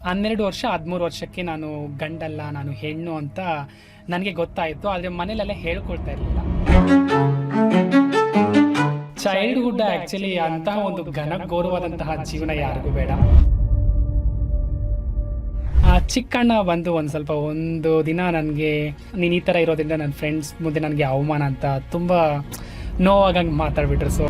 12 ವರ್ಷ 13 ವರ್ಷಕ್ಕೆ ನಾನು ಗಂಡಲ್ಲ, ನಾನು ಹೆಣ್ಣು ಅಂತ ನನಗೆ ಗೊತ್ತಾಯಿತು. ಆದರೆ ಮನೇಲೆಲ್ಲ ಹೇಳ್ಕೊಳ್ತಾ ಇರಲಿಲ್ಲ. ಚೈಲ್ಡ್ಹುಡ್ ಆ್ಯಕ್ಚುಲಿ ಅಂತಹ ಒಂದು ಘನಘೋರವಾದಂತಹ ಜೀವನ ಯಾರಿಗೂ ಬೇಡ. ಚಿಕ್ಕಣ್ಣ ಬಂದು ಒಂದು ದಿನ ನನಗೆ ನೀನು ಈ ಥರ ಇರೋದ್ರಿಂದ ನನ್ನ ಫ್ರೆಂಡ್ಸ್ ಮುಂದೆ ನನಗೆ ಅವಮಾನ ಅಂತ ತುಂಬ ನೋವಾಗಂಗೆ ಮಾತಾಡ್ಬಿಟ್ರು. ಸೊ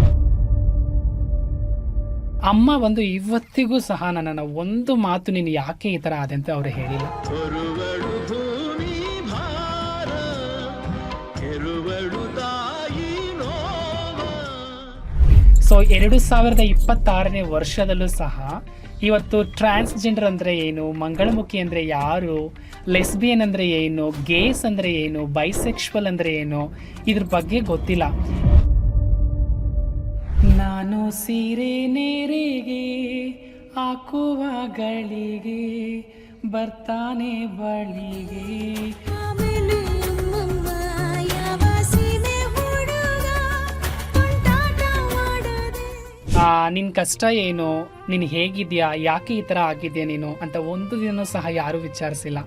ಅಮ್ಮ ಬಂದು ಇವತ್ತಿಗೂ ಸಹ ನನ್ನನ್ನು ಒಂದು ಮಾತು ನೀನು ಯಾಕೆ ಈ ಥರ ಆದೆ ಅಂತ ಅವರು ಹೇಳಿಲ್ಲ. ಸೊ 2026ನೇ ವರ್ಷದಲ್ಲೂ ಸಹ ಇವತ್ತು ಟ್ರಾನ್ಸ್ಜೆಂಡರ್ ಅಂದರೆ ಏನು, ಮಂಗಳಮುಖಿ ಅಂದರೆ ಯಾರು, ಲೆಸ್ಬಿಯನ್ ಅಂದರೆ ಏನು, ಗೇಸ್ ಅಂದರೆ ಏನು, ಬೈಸೆಕ್ಷುವಲ್ ಅಂದರೆ ಏನು, ಇದ್ರ ಬಗ್ಗೆ ಗೊತ್ತಿಲ್ಲ. ನಾನು ಸೀರೆ ನೇರಿಗೆ ಹಾಕುವ ಗಳಿಗೆ ಬರ್ತಾನೆ ಬಳಿಗೆ. ನಿನ್ನ ಕಷ್ಟ ಏನು, ನೀನು ಹೇಗಿದ್ಯಾ, ಯಾಕೆ ಈ ಥರ ಆಗಿದ್ಯಾ ನೀನು ಅಂತ ಒಂದು ದಿನ ಸಹ ಯಾರು ವಿಚಾರಿಸಿಲ್ಲ.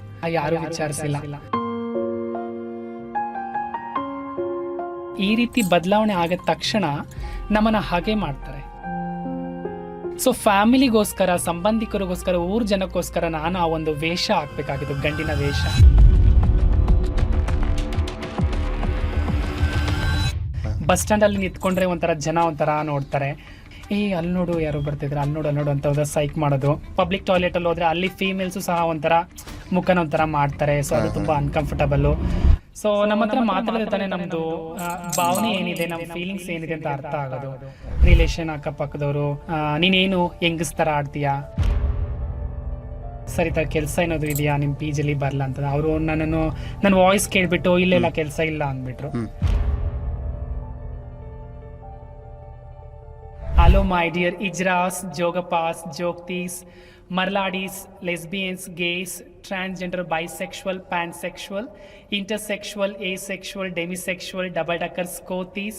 ಈ ರೀತಿ ಬದಲಾವಣೆ ಆಗದ ತಕ್ಷಣ ನಮ್ಮನ್ನ ಹಾಗೆ ಮಾಡ್ತಾರೆ. ಸೊ ಫ್ಯಾಮಿಲಿಗೋಸ್ಕರ, ಸಂಬಂಧಿಕರಿಗೋಸ್ಕರ, ಊರ್ ಜನಕ್ಕೋಸ್ಕರ ನಾನು ಆ ಒಂದು ವೇಷ ಹಾಕ್ಬೇಕಾಗಿದ್ದು, ಗಂಡಿನ ವೇಷ. ಬಸ್ ಸ್ಟ್ಯಾಂಡಲ್ಲಿ ನಿಂತ್ಕೊಂಡ್ರೆ ಒಂಥರ ನೋಡ್ತಾರೆ, ಅಲ್ಲಿ ನೋಡು ಯಾರು ಬರ್ತಿದ್ರೆ, ಅಲ್ಲಿ ನೋಡು ಅಂತ ಸೈಕ್ ಮಾಡೋದು. ಪಬ್ಲಿಕ್ ಟಾಯ್ಲೆಟಲ್ಲಿ ಹೋದ್ರೆ ಅಲ್ಲಿ ಫೀಮೇಲ್ಸು ಸಹ ಮುಖನ ಒಂಥರ ಮಾಡ್ತಾರೆ. ಸೊ ಅದು ತುಂಬ ಅನ್ಕಂಫರ್ಟಬಲ್. ಸೊ ನಮ್ಮ ಹತ್ರ ಮಾತಾಡಿದ್ರೆ ತಾನೇ ನಮ್ಮದು ಭಾವನೆ ಏನಿದೆ, ನಮ್ಮ ಫೀಲಿಂಗ್ಸ್ ಏನಿದೆ ಅಂತ ಅರ್ಥ ಆಗೋದು. ರಿಲೇಷನ್, ಅಕ್ಕಪಕ್ಕದವರು, ನೀನೇನು ಹೆಂಗಸ್ತರ ಆಡ್ತೀಯಾ, ಸರಿ ತರ ಕೆಲಸ ಏನಾದ್ರು ಇದೆಯಾ ನಿಮ್ಮ PGಲಿ ಬರಲ್ಲ ಅಂತ. ಅವರು ನನ್ನ ವಾಯ್ಸ್ ಕೇಳ್ಬಿಟ್ಟು ಇಲ್ಲೆಲ್ಲ ಕೆಲಸ ಇಲ್ಲ ಅಂದ್ಬಿಟ್ರು. Hello my dear Ijras, Jogapas, Joktis, Marladis, lesbians, gays, transgender, bisexual, pansexual, intersexual, asexual, demisexual, double-deckers, Kotis,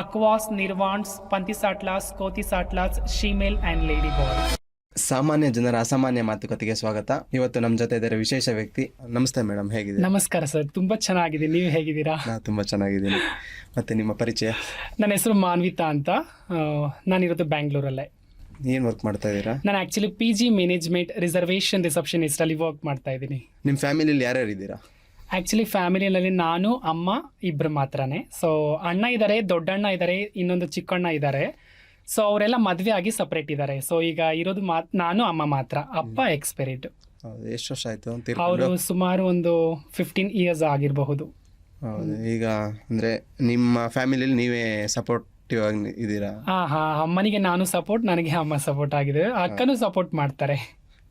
Aquas, Nirvans, Pantisatlas, Kotisatlas, Shemale and Lady Boys. ಸಾಮಾನ್ಯ ಜನರ ಅಸಾಮಾನ್ಯ ಮಾತುಕತೆಗೆ ಸ್ವಾಗತ. ಇವತ್ತು ನಮ್ಮ ಜೊತೆ ಇದ್ದಾರೆ ವಿಶೇಷ ವ್ಯಕ್ತಿ. ನಮಸ್ತೆ ಮೇಡಮ್, ಹೇಗಿದ್ದೀರಾ? ನಮಸ್ಕಾರ ಸರ್, ತುಂಬಾ ಚೆನ್ನಾಗಿದ್ದೀನಿ. ನೀವು ಹೇಗಿದ್ದೀರಾ? ನಾನು ತುಂಬಾ ಚೆನ್ನಾಗಿದ್ದೀನಿ. ಮತ್ತೆ ನಿಮ್ಮ ಪರಿಚಯ? ನನ್ನ ಹೆಸರು ಮಾನ್ವಿತಾ ಅಂತ. ನಾನಿರೋದು ಬ್ಯಾಂಗ್ಳೂರಲ್ಲೇ. ಏನು ವರ್ಕ್ ಮಾಡ್ತಾ ಇದ್ದೀರಾ? ನಾನು actually PG management reservation receptionist ಅಲ್ಲಿ ವರ್ಕ್ ಮಾಡ್ತಾ ಇದ್ದೀನಿ. ನಿಮ್ಮ ಫ್ಯಾಮಿಲಿಯಲ್ಲಿ ಯಾರ್ಯಾರು ಇದ್ದೀರಾ? ಆ್ಯಕ್ಚುಲಿ ಫ್ಯಾಮಿಲಿಯಲ್ಲಿ ನಾನು, ಅಮ್ಮ ಇಬ್ಬರು ಮಾತ್ರನೇ. ಸೊ ಅಣ್ಣ ಇದ್ದಾರೆ, ದೊಡ್ಡಣ್ಣ ಇದ್ದಾರೆ, ಇನ್ನೊಂದು ಚಿಕ್ಕಣ್ಣ ಇದ್ದಾರೆ. ಸೊ ಅವರೆಲ್ಲ ಮದುವೆ ಆಗಿ ಸಪ್ರೇಟ್ ಇದ್ದಾರೆ. ಸೊ ಈಗ ಇರೋದು ನಾನು, ಅಮ್ಮ ಮಾತ್ರ. ಅಪ್ಪ ಎಕ್ಸ್ಪೈರಿಡ್. ಎಷ್ಟು ವರ್ಷ ಆಯ್ತು? ಅವರು ಸುಮಾರು ಒಂದು 15 years ಆಗಿರಬಹುದು. ಹೌದು. ಈಗ ಅಂದ್ರೆ ನಿಮ್ಮ ಫ್ಯಾಮಿಲಿಯಲ್ಲಿ ನೀವೇ ಸಪೋರ್ಟಿವ್ ಆಗಿ ಇದ್ದೀರಾ? ಹಾ, ಅಮ್ಮನಿಗೆ ನಾನು ಸಪೋರ್ಟ್, ನನಗೆ ಅಮ್ಮ ಸಪೋರ್ಟ್ ಆಗಿದೆ. ಅಕ್ಕನೂ ಸಪೋರ್ಟ್ ಮಾಡ್ತಾರೆ.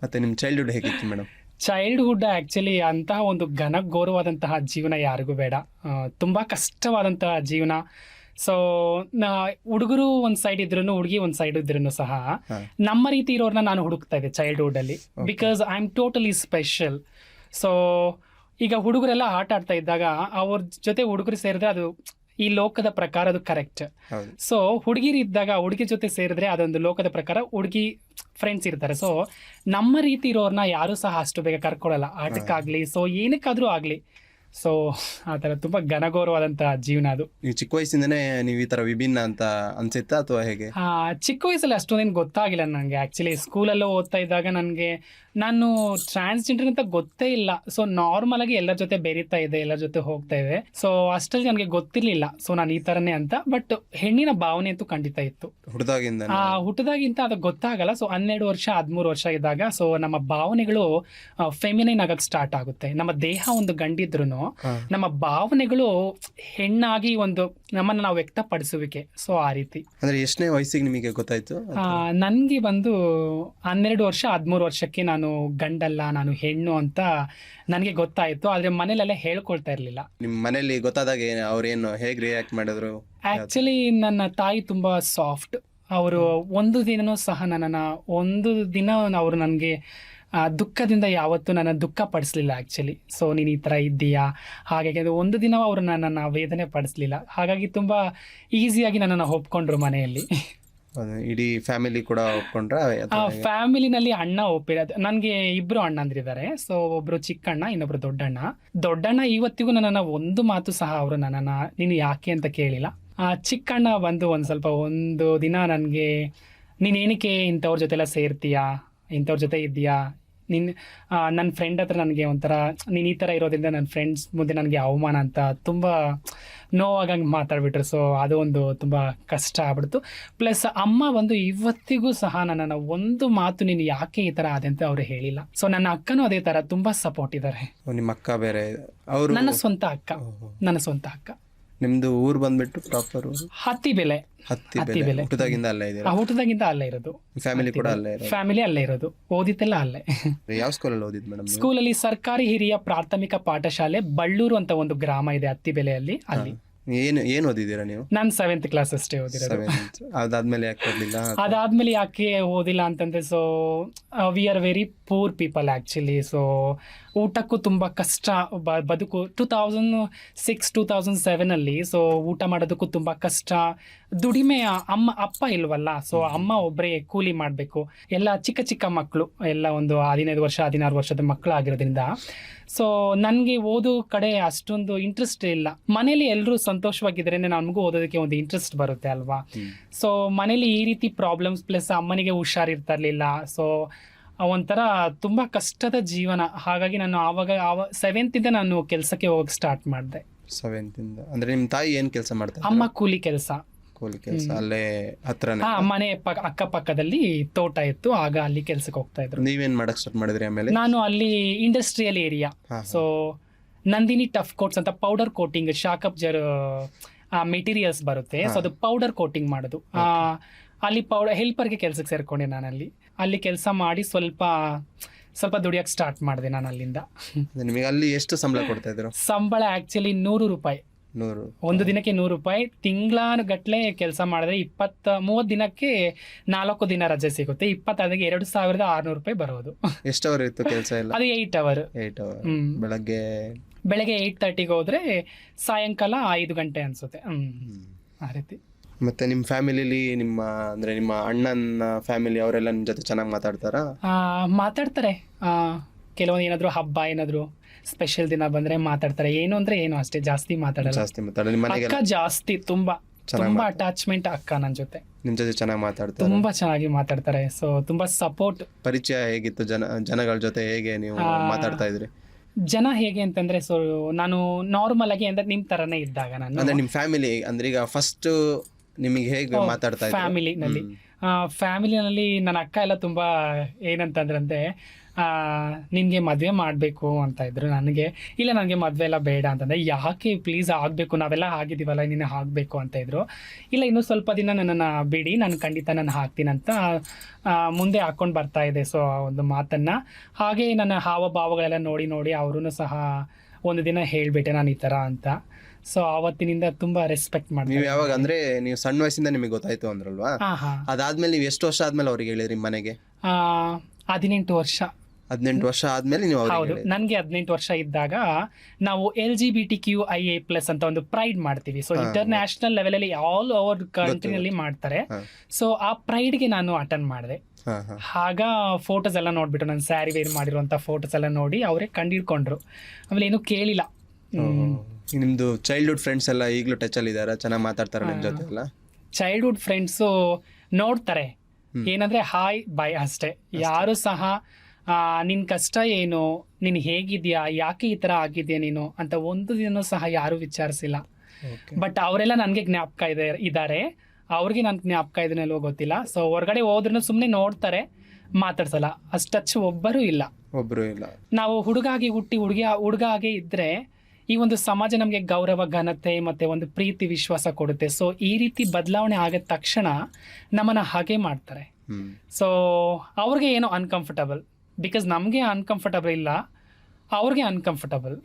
ಮತ್ತೆ ನಿಮ್ಮ ಚೈಲ್ಡ್ಹುಡ್ ಹೇಗಿತ್ತು ಮೇಡಮ್? ಚೈಲ್ಡ್ಹುಡ್ ಆ್ಯಕ್ಚುಲಿ ಅಂತಹ ಒಂದು ಘನಘೋರವಾದಂತಹ ಜೀವನ ಯಾರಿಗೂ ಬೇಡ. ತುಂಬ ಕಷ್ಟವಾದಂತಹ ಜೀವನ. ಸೊ ಹುಡುಗರು ಒಂದು ಸೈಡ್ ಇದ್ರು, ಹುಡುಗಿ ಒಂದು ಸೈಡ್ ಇದ್ರು ಸಹ ನಮ್ಮ ರೀತಿ ಇರೋರ್ನ ನಾನು ಹುಡುಕ್ತಾ ಇದ್ದೆ ಚೈಲ್ಡ್ಹುಡ್ ಅಲ್ಲಿ. Because I am totally special. So ಈಗ ಹುಡುಗರೆಲ್ಲ ಆಟ ಆಡ್ತಾ ಇದ್ದಾಗ ಅವ್ರ ಜೊತೆ ಹುಡುಗರು ಸೇರಿದ್ರೆ ಅದು ಈ ಲೋಕದ ಪ್ರಕಾರ ಅದು ಕರೆಕ್ಟ್. ಸೊ ಹುಡುಗಿರು ಇದ್ದಾಗ ಹುಡುಗಿ ಜೊತೆ ಸೇರಿದ್ರೆ ಅದೊಂದು ಲೋಕದ ಪ್ರಕಾರ ಹುಡುಗಿ ಫ್ರೆಂಡ್ಸ್ ಇರ್ತಾರೆ. ಸೊ ನಮ್ಮ ರೀತಿ ಇರೋರ್ನ ಯಾರು ಸಹ ಅಷ್ಟು ಬೇಗ ಕರ್ಕೊಳ್ಳಲ್ಲ ಆಟಕ್ಕಾಗ್ಲಿ, ಸೊ ಏನಕ್ಕಾದ್ರೂ ಆಗ್ಲಿ. ಸೊ ಆ ಥರ ತುಂಬ ಘನಘೋರವಾದಂತಹ ಜೀವನ ಅದು. ನೀವು ಚಿಕ್ಕ ವಯಸ್ಸಿಂದನೇ ನೀವು ಈ ಥರ ವಿಭಿನ್ನ ಅಂತ ಅನ್ಸುತ್ತಾ ಅಥವಾ ಹೇಗೆ? ಚಿಕ್ಕ ವಯಸ್ಸಲ್ಲಿ ಅಷ್ಟೊಂದೇನು ಗೊತ್ತಾಗಿಲ್ಲ ನನಗೆ. ಆ್ಯಕ್ಚುಲಿ ಸ್ಕೂಲಲ್ಲೂ ಓದ್ತಾ ಇದ್ದಾಗ ನಾನು ಟ್ರಾನ್ಸ್ಜೆಂಡರ್ ಅಂತ ಗೊತ್ತೇ ಇಲ್ಲ. ಸೊ ನಾರ್ಮಲ್ ಆಗಿ ಎಲ್ಲರ ಜೊತೆ ಬೆರೀತಾ ಇದೆ, ಎಲ್ಲರ ಜೊತೆ ಹೋಗ್ತಾ ಇದೆ. ಸೊ ಅಷ್ಟಲ್ಲಿ ನನಗೆ ಗೊತ್ತಿರಲಿಲ್ಲ ಸೊ ನಾನು ಈ ಥರನೇ ಅಂತ. ಬಟ್ ಹೆಣ್ಣಿನ ಭಾವನೆ ಅಂತೂ ಖಂಡಿತ ಇತ್ತು ಹುಟ್ಟದಾಗಿಂತ ಅದು ಗೊತ್ತಾಗಲ್ಲ. ಸೊ 12 ವರ್ಷ 13 ವರ್ಷ ಇದ್ದಾಗ ಸೊ ನಮ್ಮ ಭಾವನೆಗಳು ಫೆಮಿನೈನ್ ಆಗಕ್ಕೆ ಸ್ಟಾರ್ಟ್ ಆಗುತ್ತೆ. ನಮ್ಮ ದೇಹ ಒಂದು ಗಂಡಿದ್ರು ನಮ್ಮ ಭಾವನೆಗಳು ಹೆಣ್ಣಾಗಿ ಒಂದು ನಮ್ಮನ್ನ ನಾವು ವ್ಯಕ್ತಪಡಿಸುವಿಕೆ. ಸೊ ಆ ರೀತಿ. ಅಂದ್ರೆ ಎಷ್ಟನೇ ವಯಸ್ಸಿಗೆ ನಿಮಗೆ ಗೊತ್ತಾಯ್ತು? ನನ್ಗೆ ಬಂದು 12 ವರ್ಷ 13 ವರ್ಷಕ್ಕೆ ನಾನು ಗಂಡಲ್ಲ, ನಾನು ಹೆಣ್ಣು ಅಂತ ನನಗೆ ಗೊತ್ತಾಯ್ತು. ಆದ್ರೆ ಮನೇಲೆಲ್ಲ ಹೇಳ್ಕೊಳ್ತಾ ಇರ್ಲಿಲ್ಲ. ನಿಮ್ಮ ಮನೇಲಿ ಗೊತ್ತಾದಾಗ ಅವ್ರೇನು ಹೇಗೆ ರಿಯಾಕ್ಟ್ ಮಾಡಿದ್ರು? ಆಕ್ಚುಲಿ ನನ್ನ ತಾಯಿ ತುಂಬಾ ಸಾಫ್ಟ್. ಅವರು ಒಂದು ದಿನ ಅವರು ನನಗೆ ದುಃಖದಿಂದ ಯಾವತ್ತೂ ನನ್ನ ದುಃಖ ಪಡಿಸ್ಲಿಲ್ಲ ಆ್ಯಕ್ಚುಲಿ. ಸೊ ನೀನು ಈ ಥರ ಇದ್ದೀಯಾ ಹಾಗಾಗಿ ಒಂದು ದಿನ ಅವರು ನನ್ನನ್ನು ವೇದನೆ ಪಡಿಸ್ಲಿಲ್ಲ. ಹಾಗಾಗಿ ತುಂಬ ಈಸಿಯಾಗಿ ನನ್ನನ್ನು ಒಪ್ಕೊಂಡ್ರು ಮನೆಯಲ್ಲಿ. ಇಡೀ ಫ್ಯಾಮಿಲಿ ಕೂಡ ಒಪ್ಕೊಂಡ್ರ ಫ್ಯಾಮಿಲಿನಲ್ಲಿ ಅಣ್ಣ ಒಪ್ಪಿರೋದು. ನನಗೆ ಇಬ್ರು ಅಣ್ಣಂದಿರಿದ್ದಾರೆ. ಸೊ ಒಬ್ರು ಚಿಕ್ಕ ಅಣ್ಣ, ಇನ್ನೊಬ್ರು ದೊಡ್ಡಣ್ಣ ಇವತ್ತಿಗೂ ನನ್ನನ್ನು ಒಂದು ಮಾತು ಸಹ ಅವರು ನನ್ನನ್ನು ನೀನು ಯಾಕೆ ಅಂತ ಕೇಳಿಲ್ಲ. ಚಿಕ್ಕಣ್ಣ ಬಂದು ಒಂದು ದಿನ ನನಗೆ ನೀನು ಏನಕ್ಕೆ ಇಂಥವ್ರ ಜೊತೆಲ್ಲ ಸೇರ್ತೀಯಾ, ಇಂಥವ್ರ ಜೊತೆ ಇದೆಯಾ, ನನ್ನ ಫ್ರೆಂಡ್ ಹತ್ರ ನನಗೆ ಒಂಥರ ನೀನು ಈ ಥರ ಇರೋದ್ರಿಂದ ನನ್ನ ಫ್ರೆಂಡ್ಸ್ ಮುಂದೆ ನನಗೆ ಅವಮಾನ ಅಂತ ತುಂಬ ನೋವಾಗಂಗೆ ಮಾತಾಡ್ಬಿಟ್ರು. ಸೊ ಅದು ಒಂದು ತುಂಬ ಕಷ್ಟ ಆಗ್ಬಿಡ್ತು. ಪ್ಲಸ್ ಅಮ್ಮ ಬಂದು ಇವತ್ತಿಗೂ ಸಹ ನನ್ನನ್ನು ಒಂದು ಮಾತು ನೀನು ಯಾಕೆ ಈ ಥರ ಆದೆ ಅಂತ ಅವರು ಹೇಳಿಲ್ಲ. ಸೊ ನನ್ನ ಅಕ್ಕನೂ ಅದೇ ಥರ ತುಂಬ ಸಪೋರ್ಟ್ ಇದ್ದಾರೆ. ನಿಮ್ಮ ಅಕ್ಕ ಬೇರೆ ಅವರು? ನನ್ನ ಸ್ವಂತ ಅಕ್ಕ. ನಿಮ್ದು ಊರು ಬಂದ್ಬಿಟ್ಟು ಪ್ರಾಪರ್ ಹತ್ತಿಬೆಲೆ. ಹುಟ್ಟದಾಗಿಂದ ಅಲ್ಲೇ ಇದೀರಾ? ಹುಟ್ಟದಾಗಿಂದ ಅಲ್ಲೇ ಇರೋದು. ಫ್ಯಾಮಿಲಿ ಕೂಡ ಅಲ್ಲೇ ಇರೋದು? ಫ್ಯಾಮಿಲಿ ಅಲ್ಲೇ ಇರೋದು. ಓದಿದ್ದೆಲ್ಲ ಅಲ್ಲೇ. ಯಾವ ಸ್ಕೂಲಲ್ಲಿ ಓದಿದ್ ಮೇಡಮ್? ಸ್ಕೂಲಲ್ಲಿ ಸರ್ಕಾರಿ ಹಿರಿಯ ಪ್ರಾಥಮಿಕ ಪಾಠಶಾಲೆ ಬಳ್ಳೂರು ಅಂತ ಒಂದು ಗ್ರಾಮ ಇದೆ ಹತ್ತಿಬೆಲೆಯಲ್ಲಿ, ಅಲ್ಲಿ. ಏನು ಓದಿದ್ದೀರಾ ನೀವು? ನಾನು 7th ಕ್ಲಾಸ್ ಅಷ್ಟೇ ಓದಿರೋದು. ಅದಾದ್ಮೇಲೆ ಯಾಕೆ ಓದಿಲ್ಲ? ಅದಾದ್ಮೇಲೆ ಯಾಕೆ ಓದಿಲ್ಲ ಅಂತಂದ್ರೆ, so we are very poor people actually. So ಊಟಕ್ಕೂ ತುಂಬ ಕಷ್ಟ ಬದುಕು. 2006-2007 ಸೊ ಊಟ ಮಾಡೋದಕ್ಕೂ ತುಂಬ ಕಷ್ಟ. ದುಡಿಮೆ ಅಪ್ಪ ಇಲ್ವಲ್ಲ, ಸೊ ಅಮ್ಮ ಒಬ್ಬರೇ ಕೂಲಿ ಮಾಡಬೇಕು. ಎಲ್ಲ ಚಿಕ್ಕ ಮಕ್ಕಳು, ಎಲ್ಲ ಒಂದು 15 ವರ್ಷ 16 ವರ್ಷದ ಮಕ್ಕಳು ಆಗಿರೋದ್ರಿಂದ ಸೊ ನನಗೆ ಓದೋ ಕಡೆ ಅಷ್ಟೊಂದು ಇಂಟ್ರೆಸ್ಟ್ ಇಲ್ಲ. ಮನೇಲಿ ಎಲ್ಲರೂ ಸಂತೋಷವಾಗಿದ್ದರೆ ನಮಗೂ ಓದೋದಕ್ಕೆ ಒಂದು ಇಂಟ್ರೆಸ್ಟ್ ಬರುತ್ತೆ ಅಲ್ವಾ. ಸೊ ಮನೇಲಿ ಈ ರೀತಿ ಪ್ರಾಬ್ಲಮ್ಸ್, ಪ್ಲಸ್ ಅಮ್ಮನಿಗೆ ಹುಷಾರಿರ್ತಾ ಇರಲಿಲ್ಲ. ಸೊ ಒಂಥರ ತುಂಬ ಕಷ್ಟದ ಜೀವನ. ಹಾಗಾಗಿ ನಾನು ಆವಾಗ 7th ಇಂದ ನಾನು ಕೆಲಸಕ್ಕೆ ಹೋಗಕ್ಕೆ ಸ್ಟಾರ್ಟ್ ಮಾಡಿದೆ. 7th ಇಂದ ಅಂದ್ರೆ ನಿಮ್ಮ ತಾಯಿ ಏನು ಕೆಲಸ ಮಾಡ್ತಾರೆ? ಅಮ್ಮ ಕೂಲಿ ಕೆಲಸ. ಅಲ್ಲೇ ಹತ್ರನೇ? ಮನೆ ಅಕ್ಕಪಕ್ಕದಲ್ಲಿ ತೋಟ ಇತ್ತು, ಆಗ ಅಲ್ಲಿ ಕೆಲ್ಸಕ್ಕೆ ಹೋಗ್ತಾ ಇದ್ರು. ನೀವೇನ್ ಮಾಡಕ್ ಸ್ಟಾರ್ಟ್ ಮಾಡಿದ್ರಿ ಆಮೇಲೆ? ನಾನು ಅಲ್ಲಿ industrial area, so Nandini tough quotes ಅಂತ ಪೌಡರ್ ಕೋಟಿಂಗ್, ಶಾಕಪ್ಜರ್ ಮೆಟೀರಿಯಲ್ಸ್ ಬರುತ್ತೆ. ಸೊ ಅದು ಪೌಡರ್ ಕೋಟಿಂಗ್ ಮಾಡೋದು. ಅಲ್ಲಿ ಹೆಲ್ಪರ್ಗೆ ಕೆಲ್ಸಕ್ಕೆ ಸೇರ್ಕೊಂಡೆ ನಾನು. ಅಲ್ಲಿ ಕೆಲಸ ಮಾಡಿ ಸ್ವಲ್ಪ ದುಡಿಯಕ್ಕೆ ಸ್ಟಾರ್ಟ್ ಮಾಡಿದೆ ನಾನು ಅಲ್ಲಿಂದ. ನಿಮಗೆ ಅಲ್ಲಿ ಎಷ್ಟು ಸಂಬಳ ಕೊಡ್ತಾ ಇದ್ರು? ಸಂಬಳ ಆಕ್ಚುಲಿ 100 ರೂಪಾಯಿ. ಒಂದು ದಿನಕ್ಕೆ 100 ರೂಪಾಯಿ. ತಿಂಗಳಾನುಗಟ್ಲೆ ಕೆಲಸ ಮಾಡಿದ್ರೆ 30 ದಿನಕ್ಕೆ 4 ದಿನ ರಜೆ ಸಿಗುತ್ತೆ. 20 2600 ರೂಪಾಯಿ ಬರೋದು. ಎಷ್ಟು ಅವರ್ ಇತ್ತು ಕೆಲಸ ಎಲ್ಲ? ಅದು 8 ಅವರ್. ಬೆಳಗ್ಗೆ 8:30ಗೆ ಹೋದ್ರೆ ಸಾಯಂಕಾಲ 5 ಗಂಟೆ ಅನ್ಸುತ್ತೆ. ಆ ರೀತಿ. ಮತ್ತೆ ನಿಮ್ಮ ಫ್ಯಾಮಿಲಿಲಿ ನಿಮ್ಮ ಅಣ್ಣನ ಫ್ಯಾಮಿಲಿ ಅವರೆಲ್ಲ ನಿಮ್ಮ ಜೊತೆ ಚೆನ್ನಾಗಿ ಮಾತಾಡ್ತಾರಾ? ಮಾತಾಡ್ತಾರೆ. ಕೆಲವೊಂದು ಏನಾದ್ರು ಹಬ್ಬ, ಏನಾದ್ರು ಸ್ಪೆಷಲ್ ದಿನ ಬಂದ್ರೆ ಮಾತಾಡ್ತಾರೆ. ಏನು ಅಂದ್ರೆ ಏನು ಅಷ್ಟೇ, ಜಾಸ್ತಿ ಮಾತಾಡಲ್ಲ. ಅಕ್ಕ ಜಾಸ್ತಿ, ತುಂಬಾ ಅಟ್ಯಾಚ್ಮೆಂಟ್ ಅಕ್ಕ ನನ್ನ ಜೊತೆ. ನಿಮ್ ಜೊತೆ ಚೆನ್ನಾಗಿ ಮಾತಾಡ್ತಾರೆ? ತುಂಬಾ ಚೆನ್ನಾಗಿ ಮಾತಾಡ್ತಾರೆ. ಸೊ ತುಂಬಾ ಸಪೋರ್ಟ್. ಪರಿಚಯ ಹೇಗಿತ್ತು ಜನಗಳ ಜೊತೆ? ಹೇಗೆ ನೀವು ಮಾತಾಡ್ತಾ ಇದ್ರಿ? ಜನ ಹೇಗೆ ಅಂತಂದ್ರೆ, ಸೊ ನಾನು ನಾರ್ಮಲ್ ಆಗಿ ಅಂದ್ರೆ ನಿಮ್ ತರನೇ ಇದ್ದಾಗ ನಾನು ಅಂದ್ರೆ ನಿಮ್ ಫ್ಯಾಮಿಲಿ ಅಂದ್ರೆ ಈಗ ಫಸ್ಟ್ ನಿಮಗೆ ಹೇಗೆ ಮಾತಾಡ್ತಾ ಇದ್ರು? ಫ್ಯಾಮಿಲಿನಲ್ಲಿ ನನ್ನ ಅಕ್ಕ ಎಲ್ಲ ತುಂಬಾ ಏನಂತಂದ್ರಂತೆ, ನಿನಗೆ ಮದುವೆ ಮಾಡಬೇಕು ಅಂತ ಇದ್ರು. ಇಲ್ಲ ನನಗೆ ಮದುವೆ ಎಲ್ಲ ಬೇಡ ಅಂತಂದರೆ, ಯಾಕೆ ಪ್ಲೀಸ್ ಆಗಬೇಕು, ನಾವೆಲ್ಲ ಆಗಿದ್ದೀವಲ್ಲ, ನೀನು ಆಗಬೇಕು ಅಂತ ಇದ್ರು. ಇಲ್ಲ ಇನ್ನೂ ಸ್ವಲ್ಪ ದಿನ ನನ್ನನ್ನು ಬಿಡಿ, ನಾನು ಖಂಡಿತ ಹಾಕ್ತೀನಿ ಅಂತ ಮುಂದೆ ಹಾಕ್ಕೊಂಡು ಬರ್ತಾ ಇದೆ. ಸೊ ಒಂದು ಮಾತನ್ನು ಹಾಗೆ ನನ್ನ ಹಾವಭಾವಗಳೆಲ್ಲ ನೋಡಿ ಅವರೂ ಸಹ ಒಂದು ದಿನ ಹೇಳಿಬಿಟ್ಟೆ ನಾನು ಈ ಥರ ಅಂತ. ಸೊ ಆವತ್ತಿನಿಂದ ತುಂಬಾ ರೆಸ್ಪೆಕ್ಟ್ ಮಾಡ್ತೀವಿ. ನೀವು ಯಾವಾಗ ಅಂದ್ರೆ ನೀವು ಸಣ್ಣ ವಯಸ್ಸಿಂದ ನಿಮಗೆ ಗೊತ್ತಾಯ್ತು ಅಂದ್ರಲ್ವಾ? ಅದಾದ್ಮೇಲೆ ನೀವು ಎಷ್ಟು ವರ್ಷ ಆದ್ಮೇಲೆ ಅವ್ರಿಗೆ ಹೇಳಿದ್ರಿ ಮನೆಗೆ? 18 ವರ್ಷ. 18 ವರ್ಷ ಆದ್ಮೇಲೆ ನೀವು? ಹೌದು, ನನಗೆ 18 ವರ್ಷ ಇದ್ದಾಗ ನಾವು LGBTQIA+ ಅಂತ ಒಂದು ಪ್ರೈಡ್ ಮಾಡ್ತೀವಿ. ಸೊ ಇಂಟರ್ನ್ಯಾಷನಲ್ ಲೆವೆಲ್ ಅಲ್ಲಿ ಆಲ್ ಓವರ್ ಕಂಟ್ರಿನಲ್ಲಿ ಮಾಡ್ತಾರೆ. ಸೊ ಆ ಪ್ರೈಡ್ಗೆ ನಾನು ಅಟೆಂಡ್ ಮಾಡಿದೆ. ಆಗ ಫೋಟೋಸ್ ಎಲ್ಲ ನೋಡ್ಬಿಟ್ಟು, ನಾನು ಸ್ಯಾರಿ ವೇರ್ ಮಾಡಿರುವಂತ ಫೋಟೋಸ್ ಎಲ್ಲ ನೋಡಿ ಅವರೇ ಕಂಡಿಡ್ಕೊಂಡ್ರು. ಆಮೇಲೆ ಏನು ಕೇಳಿಲ್ಲ. ನಿಮ್ದು ಚೈಲ್ಡ್ಹುಡ್ ಫ್ರೆಂಡ್ಸ್ ಎಲ್ಲ ಈಗಲೂ ಟಚ್ ಅಲ್ಲಿ ಇದಾರ? ಚೆನ್ನಾಗಿ ಮಾತಾಡ್ತಾರೆ ನಿಮ್ಮ ಜೊತೆ ಎಲ್ಲ? ಚೈಲ್ಡ್ಹುಡ್ ಫ್ರೆಂಡ್ಸು ನೋಡ್ತಾರೆ, ಏನಂದ್ರೆ ಹಾಯ್ ಬಾಯ್ ಅಷ್ಟೇ. ಯಾರು ಸಹ ನಿನ್ ಕಷ್ಟ ಏನು, ನೀನು ಹೇಗಿದ್ಯಾ, ಯಾಕೆ ಈ ತರ ಆಗಿದ್ಯಾ ನೀನು ಅಂತ ಒಂದು ದಿನ ಸಹ ಯಾರು ವಿಚಾರಿಸಿಲ್ಲ. ಬಟ್ ಅವರೆಲ್ಲ ನನಗೆ ಜ್ಞಾಪಕ ಇದ್ದಾರೆ. ಅವ್ರಿಗೆ ನನ್ ಜ್ಞಾಪಕ ಇದನ್ನಲ್ವೋ ಗೊತ್ತಿಲ್ಲ. ಸೊ ಹೊರಗಡೆ ಹೋದ್ರೂ ಸುಮ್ಮನೆ ನೋಡ್ತಾರೆ, ಮಾತಾಡ್ಸಲ್ಲ. ಅಷ್ಟು ಟಚ್ ಒಬ್ಬರು ಇಲ್ಲ. ನಾವು ಹುಡುಗಾಗಿ ಹುಟ್ಟಿ ಹುಡುಗ ಹಾಗೆ ಇದ್ರೆ ಈ ಒಂದು ಸಮಾಜ ನಮಗೆ ಗೌರವ, ಘನತೆ ಮತ್ತೆ ಒಂದು ಪ್ರೀತಿ, ವಿಶ್ವಾಸ ಕೊಡುತ್ತೆ. ಸೊ ಈ ರೀತಿ ಬದಲಾವಣೆ ಆಗಿದ ತಕ್ಷಣ ನಮ್ಮನ್ನ ಹಾಗೆ ಮಾಡ್ತಾರೆ. ಸೊ ಅವ್ರಿಗೆ ಏನೋ ಅನ್ಕಂಫರ್ಟಬಲ್, ಬಿಕಾಸ್ ನಮಗೆ ಅನ್ಕಂಫರ್ಟಬಲ್ ಇಲ್ಲ, ಅವ್ರಿಗೆ ಅನ್ಕಂಫರ್ಟಬಲ್.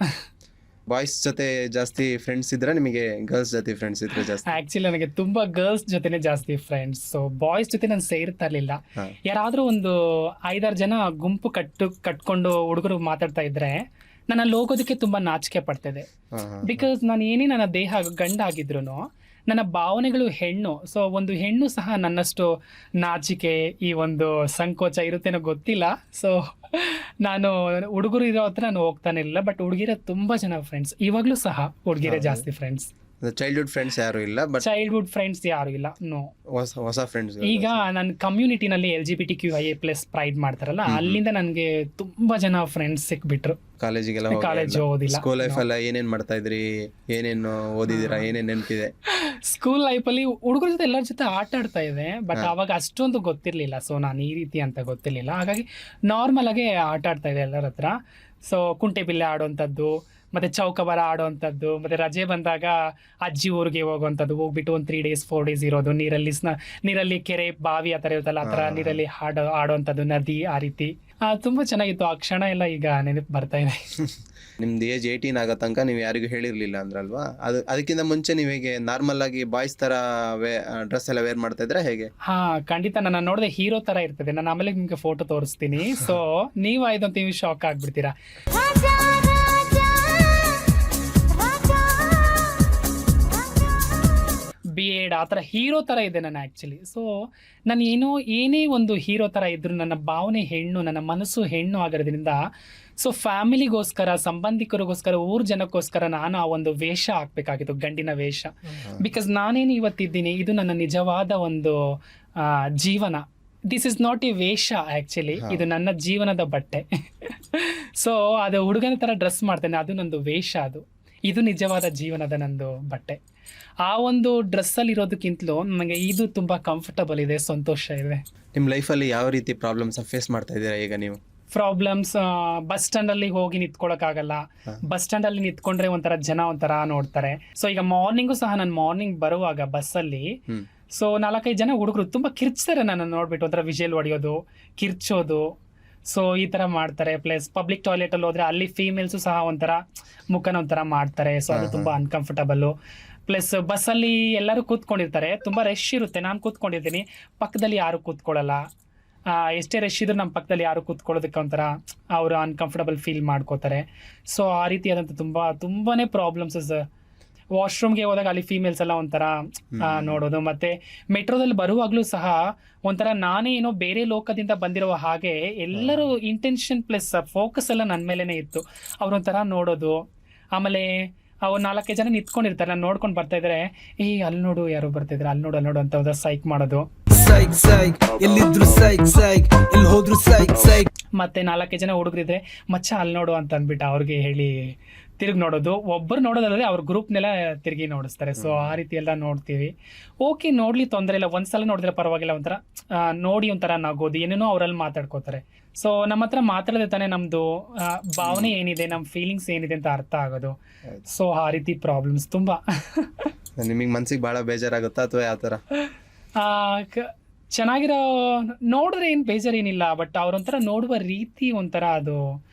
ಬಾಯ್ಸ್ ಜೊತೆ ಜಾಸ್ತಿ ಫ್ರೆಂಡ್ಸ್ ಇದ್ರೆ ನಿಮಗೆ ಗರ್ಲ್ಸ್ ಜೊತೆ ಫ್ರೆಂಡ್ಸ್ ಇದ್ರೆ ಜಾಸ್ತಿ? ಆಕ್ಚುಲಿ ನನಗೆ ತುಂಬಾ ಗರ್ಲ್ಸ್ ಜೊತೆನೆ ಜಾಸ್ತಿ ಫ್ರೆಂಡ್ಸ್. ಸೊ ಬಾಯ್ಸ್ ಜೊತೆ ನಾನು ಸೇರ್ತಾ ಇರ್ಲಿಲ್ಲ. ಯಾರಾದ್ರೂ ಒಂದು 5-6 ಜನ ಗುಂಪು ಕಟ್ಕೊಂಡು ಹುಡುಗರು ಮಾತಾಡ್ತಾ ಇದ್ರೆ ನಾನು ಅಲ್ಲಿ ಹೋಗೋದಕ್ಕೆ ತುಂಬಾ ನಾಚಿಕೆ ಪಡ್ತಿದ್ದೆ. ಬಿಕಾಸ್ ನಾನು ಏನೇ ನನ್ನ ದೇಹ ಗಂಡ ಆಗಿದ್ರು ನನ್ನ ಭಾವನೆಗಳು ಹೆಣ್ಣು. ಸೊ ಒಂದು ಹೆಣ್ಣು ಸಹ ನನ್ನಷ್ಟು ನಾಚಿಕೆ, ಈ ಒಂದು ಸಂಕೋಚ ಇರುತ್ತೇನೋ ಗೊತ್ತಿಲ್ಲ. ಸೊ ನಾನು ಹುಡುಗರು ಇರೋ ಹತ್ರ ನಾನು ಹೋಗ್ತಾನೆ ಇಲ್ಲ, ಬಟ್ ಹುಡುಗಿರ ತುಂಬ ಜನ ಫ್ರೆಂಡ್ಸ್, ಇವಾಗಲೂ ಸಹ ಹುಡುಗಿರೇ ಜಾಸ್ತಿ ಫ್ರೆಂಡ್ಸ್. ಚೈಲ್ಡ್ಹುಡ್ ಫ್ರೆಂಡ್ಸ್ ಯಾರು ಇಲ್ಲ, ಬಟ್ ಚೈಲ್ಡ್ಹುಡ್ ಫ್ರೆಂಡ್ಸ್ ಯಾರು ಇಲ್ಲ, ನೋ. ಹೊಸ ಫ್ರೆಂಡ್ಸ್ ಈಗ ನನ್ನ ಕಮ್ಯುನಿಟಿನಲ್ಲಿ LGBTQIA+ ಪ್ರೈಡ್ ಮಾಡ್ತಾರಲ್ಲ, ಅಲ್ಲಿಂದ ನನಗೆ ತುಂಬಾ ಜನ ಫ್ರೆಂಡ್ಸ್ ಸಿಕ್ಬಿಟ್ರು. ಕಾಲೇಜಿಗೆಲ್ಲ ಕಾಲೇಜ್ ಓದಿಲ್ಲ. ಸ್ಕೂಲ್ ಲೈಫ್ ಎಲ್ಲ ಏನೇನ್ ಮಾಡ್ತಾ ಇದ್ರಿ, ಏನೇನು ಓದಿದಿರಾ, ಏನೇನ್ ನೆನಪಿದೆ? ಸ್ಕೂಲ್ ಲೈಫಲ್ಲಿ ಹುಡುಗರ ಜೊತೆ ಎಲ್ಲರ ಜೊತೆ ಆಟ ಆಡ್ತಾ ಇದೆ, ಬಟ್ ಅವಾಗ ಅಷ್ಟೊಂದು ಗೊತ್ತಿರಲಿಲ್ಲ. ಸೊ ನಾನು ಈ ರೀತಿ ಅಂತ ಗೊತ್ತಿರಲಿಲ್ಲ, ಹಾಗಾಗಿ ನಾರ್ಮಲ್ ಆಗಿ ಆಟ ಆಡ್ತಾ ಇದೆ ಎಲ್ಲರ ಹತ್ರ. ಸೊ ಕುಂಟೆಬಿಲ್ಲೆ ಆಡೋವಂಥದ್ದು, ಮತ್ತೆ ಚೌಕಬಾರ ಆಡೋವಂಥದ್ದು, ಮತ್ತೆ ರಜೆ ಬಂದಾಗ ಅಜ್ಜಿ ಊರಿಗೆ ಹೋಗುವಂಥದ್ದು, ಹೋಗ್ಬಿಟ್ಟು ಒಂದು 3 days 4 days ಇರೋದು, ನೀರಲ್ಲಿ ಕೆರೆ ಬಾವಿ ಆ ಥರ ಇರುತ್ತಲ್ಲ, ಆ ಥರ ನೀರಲ್ಲಿ ಆಡೋವಂಥದ್ದು, ನದಿ, ಆ ರೀತಿ ತುಂಬ ಚೆನ್ನಾಗಿತ್ತು. ಆ ಕ್ಷಣ ಎಲ್ಲ ಈಗ ನೆನಪು ಬರ್ತಾ ಇದೆ. ನಿಮ್ದು ಏಜ್ 18 ಆಗೋ ತನಕ ನೀವು ಯಾರಿಗೂ ಹೇಳಿರ್ಲಿಲ್ಲ ಅಂದ್ರಲ್ವಾ? ಅದಕ್ಕಿಂತ ಮುಂಚೆ ನೀವು ಹೇಗೆ ನಾರ್ಮಲ್ ಆಗಿ ಬಾಯ್ಸ್ ತರ ಡ್ರೆಸ್ ಎಲ್ಲ ವೇರ್ ಮಾಡ್ತಾ ಇದ್ರೆ ಹೇಗೆ? ಹಾ, ಖಂಡಿತ. ನನ್ನ ನೋಡಿದೆ ಹೀರೋ ತರ ಇರ್ತದೆ. ನಾನು ಆಮೇಲೆ ನಿಮ್ಗೆ ಫೋಟೋ ತೋರಿಸ್ತೀನಿ. ಸೊ ನೀವು ಇದೊಂದು ನೀವು ಶಾಕ್ ಆಗ್ಬಿಡ್ತೀರಾ. B.Ed ಆ ಥರ ಹೀರೋ ಥರ ಇದೆ ನಾನು ಆ್ಯಕ್ಚುಲಿ. ಸೊ ನಾನು ಏನೇ ಒಂದು ಹೀರೋ ಥರ ಇದ್ದರೂ ನನ್ನ ಭಾವನೆ ಹೆಣ್ಣು, ನನ್ನ ಮನಸ್ಸು ಹೆಣ್ಣು ಆಗಿರೋದ್ರಿಂದ, ಸೊ ಫ್ಯಾಮಿಲಿಗೋಸ್ಕರ, ಸಂಬಂಧಿಕರಿಗೋಸ್ಕರ, ಊರ್ ಜನಕ್ಕೋಸ್ಕರ ನಾನು ಆ ಒಂದು ವೇಷ ಹಾಕ್ಬೇಕಾಗಿತ್ತು, ಗಂಡಿನ ವೇಷ. ಬಿಕಾಸ್ ನಾನೇನು ಇವತ್ತಿದ್ದೀನಿ, ಇದು ನನ್ನ ನಿಜವಾದ ಒಂದು ಜೀವನ. ದಿಸ್ ಇಸ್ ನಾಟ್ ಎ ವೇಷ ಆ್ಯಕ್ಚುಲಿ, ಇದು ನನ್ನ ಜೀವನದ ಬಟ್ಟೆ. ಸೊ ಅದು ಹುಡುಗನ ಥರ ಡ್ರೆಸ್ ಮಾಡ್ತೇನೆ, ಅದು ನಂದು ವೇಷ. ಇದು ನಿಜವಾದ ಜೀವನದ ನಂದು ಬಟ್ಟೆ. ಆ ಒಂದು ಡ್ರೆಸ್ಸಲ್ಲಿ ಇರೋದಕ್ಕಿಂತಲೂ ನನಗೆ ಇದು ತುಂಬ ಕಂಫರ್ಟಬಲ್ ಇದೆ, ಸಂತೋಷ ಇದೆ. ನಿಮ್ಮ ಲೈಫಲ್ಲಿ ಯಾವ ರೀತಿ ಪ್ರಾಬ್ಲಮ್ಸ್ ಫೇಸ್ ಮಾಡ್ತಾ ಇದ್ದೀರಾ ಈಗ ನೀವು? ಪ್ರಾಬ್ಲಮ್ಸ್, ಬಸ್ ಸ್ಟ್ಯಾಂಡಲ್ಲಿ ಹೋಗಿ ನಿಂತ್ಕೊಳ್ಳೋಕ್ಕಾಗಲ್ಲ. ಬಸ್ ಸ್ಟ್ಯಾಂಡಲ್ಲಿ ನಿಂತ್ಕೊಂಡ್ರೆ ಒಂಥರ ಜನ ಒಂಥರ ನೋಡ್ತಾರೆ. ಸೊ ಈಗ ಮಾರ್ನಿಂಗು ಸಹ ನಾನು ಮಾರ್ನಿಂಗ್ ಬರುವಾಗ ಬಸ್ಸಲ್ಲಿ, ಸೊ 4-5 ಜನ ಹುಡುಗರು ತುಂಬ ಕಿರ್ಚ್ತಾರೆ ನನ್ನ ನೋಡ್ಬಿಟ್ಟು, ಒಂಥರ ವಿಜಲ್ ಹೊಡೆಯೋದು, ಕಿರ್ಚೋದು, ಸೊ ಈ ಥರ ಮಾಡ್ತಾರೆ. ಪ್ಲಸ್ ಪಬ್ಲಿಕ್ ಟಾಯ್ಲೆಟಲ್ಲಿ ಹೋದರೆ ಅಲ್ಲಿ ಫೀಮೇಲ್ಸು ಸಹ ಒಂಥರ ಮುಖನ ಒಂಥರ ಮಾಡ್ತಾರೆ. ಸೊ ಅದು ತುಂಬ ಅನ್ಕಂಫರ್ಟಬಲು. ಪ್ಲಸ್ ಬಸ್ಸಲ್ಲಿ ಎಲ್ಲರೂ ಕೂತ್ಕೊಂಡಿರ್ತಾರೆ, ತುಂಬ ರಶ್ ಇರುತ್ತೆ, ನಾನು ಕೂತ್ಕೊಂಡಿರ್ತೀನಿ, ಪಕ್ಕದಲ್ಲಿ ಯಾರು ಕೂತ್ಕೊಳ್ಳಲ್ಲ. ಎಷ್ಟೇ ರಶ್ ಇದ್ರೂ ನಮ್ಮ ಪಕ್ಕದಲ್ಲಿ ಯಾರು ಕೂತ್ಕೊಳ್ಳೋದಕ್ಕೆ ಒಂಥರ ಅವರು ಅನ್ಕಂಫರ್ಟಬಲ್ ಫೀಲ್ ಮಾಡ್ಕೋತಾರೆ. ಸೊ ಆ ರೀತಿಯಾದಂಥ ತುಂಬಾ ಪ್ರಾಬ್ಲಮ್ಸ್. ವಾಶ್ರೂಮ್ಗೆ ಹೋದಾಗ ಅಲ್ಲಿ ಫೀಮೇಲ್ಸ್ ಎಲ್ಲ ಒಂಥರ ನೋಡೋದು. ಮತ್ತು ಮೆಟ್ರೋದಲ್ಲಿ ಬರುವಾಗಲೂ ಸಹ ಒಂಥರ ನಾನೇ ಏನೋ ಬೇರೆ ಲೋಕದಿಂದ ಬಂದಿರುವ ಹಾಗೆ ಎಲ್ಲರೂ ಇಂಟೆನ್ಷನ್ ಪ್ಲಸ್ ಫೋಕಸ್ ಎಲ್ಲ ನನ್ನ ಮೇಲೇ ಇತ್ತು. ಅವರೊಂಥರ ನೋಡೋದು. ಆಮೇಲೆ ಅವ್ರು 4-5 ಜನ ನಿಂತ್ಕೊಂಡಿರ್ತಾರೆ, ನಾನು ನೋಡ್ಕೊಂಡು ಬರ್ತಾ ಇದ್ದಾರೆ, ಅಲ್ಲಿ ನೋಡು ಯಾರೋ ಬರ್ತಿದ್ರೆ, ಅಲ್ಲಿ ನೋಡು ಅಂತ ಸೈಕ್ ಮಾಡೋದು. ಮತ್ತೆ 4-5 ಜನ ಹುಡುಗರಿದ್ರೆ ಮಚ್ಚ ಅಲ್ಲಿ ನೋಡು ಅಂತ ಅಂದ್ಬಿಟ್ಟು ಅವ್ರಿಗೆ ಹೇಳಿ ತಿರುಗಿ ನೋಡೋದು. ಒಬ್ಬರು ನೋಡೋದಲ್ಲದೆ ಅವ್ರ ಗ್ರೂಪ್ನೆಲ್ಲ ತಿರುಗಿ ನೋಡಿಸ್ತಾರೆ. ಸೊ ಆ ರೀತಿ ಎಲ್ಲ ನೋಡ್ತೀವಿ. ಓಕೆ, ನೋಡ್ಲಿ, ತೊಂದರೆ ಇಲ್ಲ. ಒಂದ್ಸಲ ನೋಡಿದ್ರೆ ಪರವಾಗಿಲ್ಲ, ಒಂಥರ ನೋಡಿ ಒಂಥರ ನಗೋದು, ಏನೇನೋ ಅವರಲ್ಲಿ ಮಾತಾಡ್ಕೋತಾರೆ. ಸೊ ನಮ್ಮ ಹತ್ರ ಮಾತಾಡದೆ ತಾನೇ ನಮ್ಮದು ಭಾವನೆ ಏನಿದೆ, ನಮ್ಮ ಫೀಲಿಂಗ್ಸ್ ಏನಿದೆ ಅಂತ ಅರ್ಥ ಆಗೋದು. ಸೊ ಆ ರೀತಿ ಪ್ರಾಬ್ಲಮ್ಸ್ ತುಂಬ. ನಿಮಗೆ ಮನ್ಸಿಗೆ ಭಾಳ ಬೇಜಾರಾಗುತ್ತಾ ಅಥವಾ ಯಾವ ಥರ? ಚೆನ್ನಾಗಿರೋ ನೋಡಿದ್ರೆ ಏನು ಬೇಜಾರೇನಿಲ್ಲ, ಬಟ್ ಅವ್ರೊಂಥರ ನೋಡುವ ರೀತಿ ಒಂಥರ ಅದು